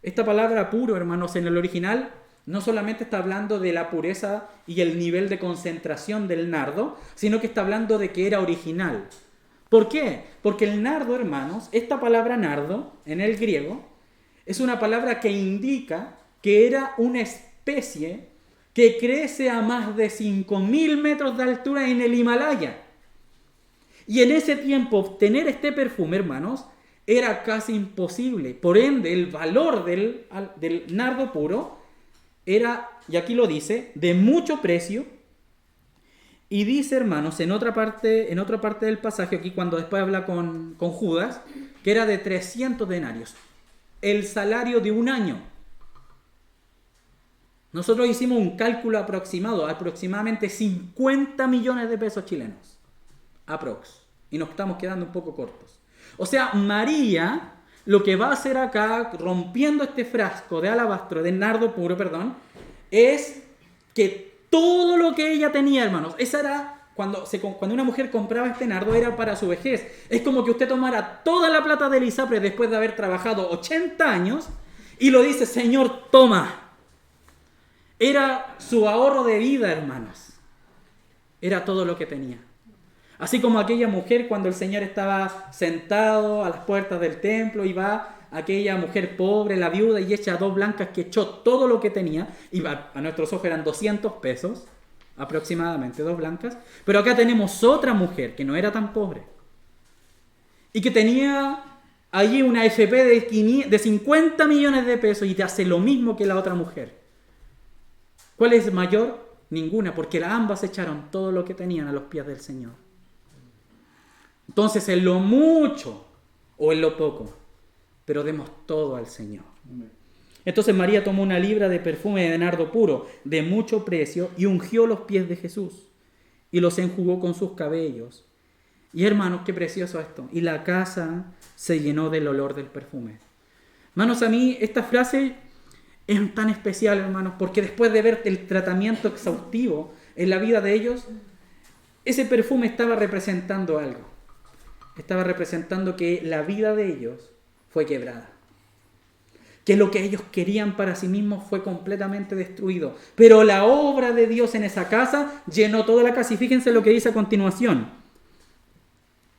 Esta palabra puro, hermanos, en el original no solamente está hablando de la pureza y el nivel de concentración del nardo, sino que está hablando de que era original. ¿Por qué? Porque el nardo, hermanos, esta palabra nardo en el griego es una palabra que indica que era una especie que crece a más de 5.000 metros de altura en el Himalaya. Y en ese tiempo obtener este perfume, hermanos, era casi imposible. Por ende, el valor del nardo puro era, y aquí lo dice, de mucho precio. Y dice, hermanos, en otra parte del pasaje, aquí cuando después habla con Judas, que era de 300 denarios. El salario de un año. Nosotros hicimos un cálculo aproximado, aproximadamente 50 millones de pesos chilenos. Aprox. Y nos estamos quedando un poco cortos. O sea, María, lo que va a hacer acá, rompiendo este frasco de alabastro, de nardo puro, es que todo lo que ella tenía, hermanos, esa era cuando una mujer compraba este nardo era para su vejez. Es como que usted tomara toda la plata del ISAPRE después de haber trabajado 80 años y lo dice, Señor, toma. Era su ahorro de vida, hermanos. Era todo lo que tenía. Así como aquella mujer cuando el Señor estaba sentado a las puertas del templo y va aquella mujer pobre, la viuda, y echa 2 blancas que echó todo lo que tenía, y a nuestros ojos eran 200 pesos, aproximadamente 2 blancas, pero acá tenemos otra mujer que no era tan pobre y que tenía allí una FP de 50 millones de pesos y te hace lo mismo que la otra mujer. ¿Cuál es mayor? Ninguna, porque ambas echaron todo lo que tenían a los pies del Señor. Entonces, en lo mucho o en lo poco, pero demos todo al Señor. Entonces María tomó una libra de perfume de nardo puro, de mucho precio, y ungió los pies de Jesús, y los enjugó con sus cabellos. Y hermanos, qué precioso esto. Y la casa se llenó del olor del perfume. Hermanos, a mí esta frase es tan especial, hermanos, porque después de ver el tratamiento exhaustivo en la vida de ellos, ese perfume estaba representando algo. Estaba representando que la vida de ellos fue quebrada. Que lo que ellos querían para sí mismos fue completamente destruido. Pero la obra de Dios en esa casa llenó toda la casa. Y fíjense lo que dice a continuación.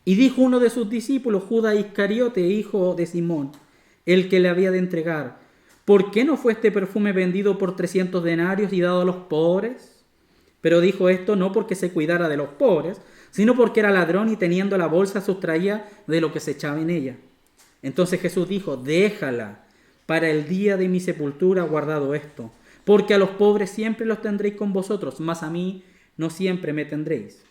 Y dijo uno de sus discípulos, Judas Iscariote, hijo de Simón, el que le había de entregar: ¿por qué no fue este perfume vendido por 300 denarios y dado a los pobres? Pero dijo esto no porque se cuidara de los pobres, sino porque era ladrón y teniendo la bolsa sustraía de lo que se echaba en ella. Entonces Jesús dijo: déjala, para el día de mi sepultura guardado esto, porque a los pobres siempre los tendréis con vosotros, mas a mí no siempre me tendréis.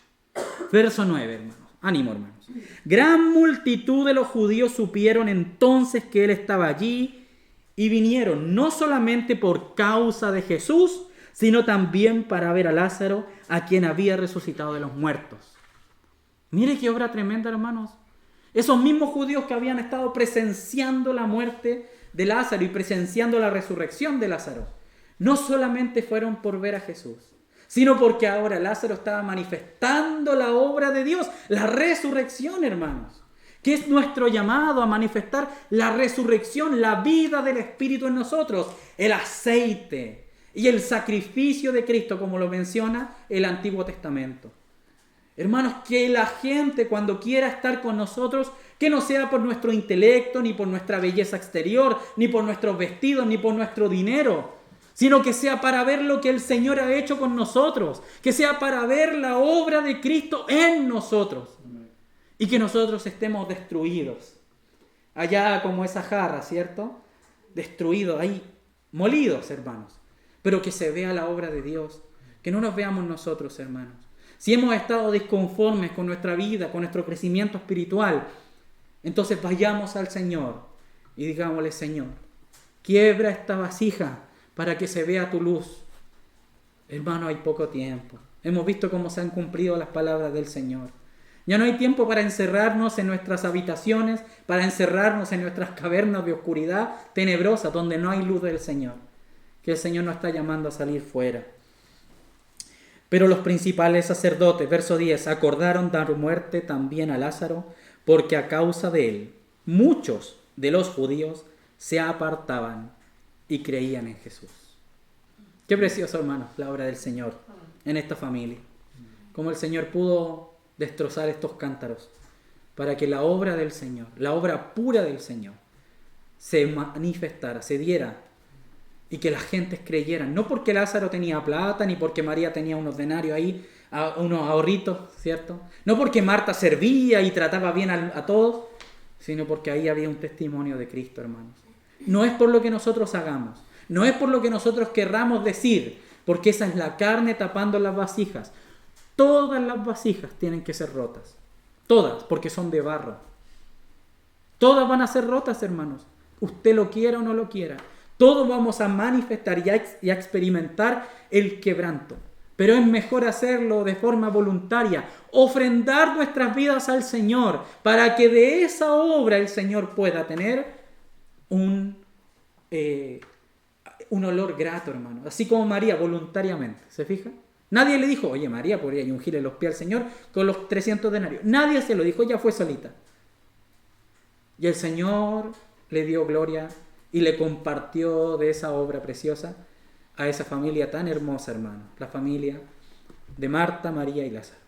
Verso 9, hermanos. Ánimo, hermanos. Gran multitud de los judíos supieron entonces que él estaba allí y vinieron, no solamente por causa de Jesús, sino también para ver a Lázaro, a quien había resucitado de los muertos. Mire qué obra tremenda, hermanos. Esos mismos judíos que habían estado presenciando la muerte de Lázaro y presenciando la resurrección de Lázaro, no solamente fueron por ver a Jesús, sino porque ahora Lázaro estaba manifestando la obra de Dios, la resurrección, hermanos, que es nuestro llamado a manifestar la resurrección, la vida del Espíritu en nosotros, el aceite y el sacrificio de Cristo, como lo menciona el Antiguo Testamento. Hermanos, que la gente cuando quiera estar con nosotros, que no sea por nuestro intelecto, ni por nuestra belleza exterior, ni por nuestros vestidos, ni por nuestro dinero, sino que sea para ver lo que el Señor ha hecho con nosotros, que sea para ver la obra de Cristo en nosotros, y que nosotros estemos destruidos, allá como esa jarra, ¿cierto? Destruidos, ahí, molidos, hermanos, pero que se vea la obra de Dios, que no nos veamos nosotros, hermanos. Si hemos estado disconformes con nuestra vida, con nuestro crecimiento espiritual, entonces vayamos al Señor y digámosle: Señor, quiebra esta vasija para que se vea tu luz. Hermano, hay poco tiempo. Hemos visto cómo se han cumplido las palabras del Señor. Ya no hay tiempo para encerrarnos en nuestras habitaciones, para encerrarnos en nuestras cavernas de oscuridad tenebrosa, donde no hay luz del Señor. Que el Señor nos está llamando a salir fuera. Pero los principales sacerdotes, verso 10, acordaron dar muerte también a Lázaro, porque a causa de él muchos de los judíos se apartaban y creían en Jesús. Qué precioso, hermanos, la obra del Señor en esta familia. Cómo el Señor pudo destrozar estos cántaros para que la obra del Señor, la obra pura del Señor, se manifestara, se diera, y que las gentes creyeran, no porque Lázaro tenía plata, ni porque María tenía unos denarios ahí, unos ahorritos, ¿cierto? No porque Marta servía y trataba bien a todos, sino porque ahí había un testimonio de Cristo, hermanos. No es por lo que nosotros hagamos, no es por lo que nosotros querramos decir, porque esa es la carne tapando las vasijas. Todas las vasijas tienen que ser rotas, todas, porque son de barro. Todas van a ser rotas, hermanos, usted lo quiera o no lo quiera. Todos vamos a manifestar y a experimentar el quebranto. Pero es mejor hacerlo de forma voluntaria, ofrendar nuestras vidas al Señor, para que de esa obra el Señor pueda tener un olor grato, hermano. Así como María voluntariamente, ¿se fija? Nadie le dijo, oye María, podría ungirle los pies al Señor con los 300 denarios. Nadie se lo dijo, ella fue solita. Y el Señor le dio gloria y le compartió de esa obra preciosa a esa familia tan hermosa, hermano. La familia de Marta, María y Lázaro.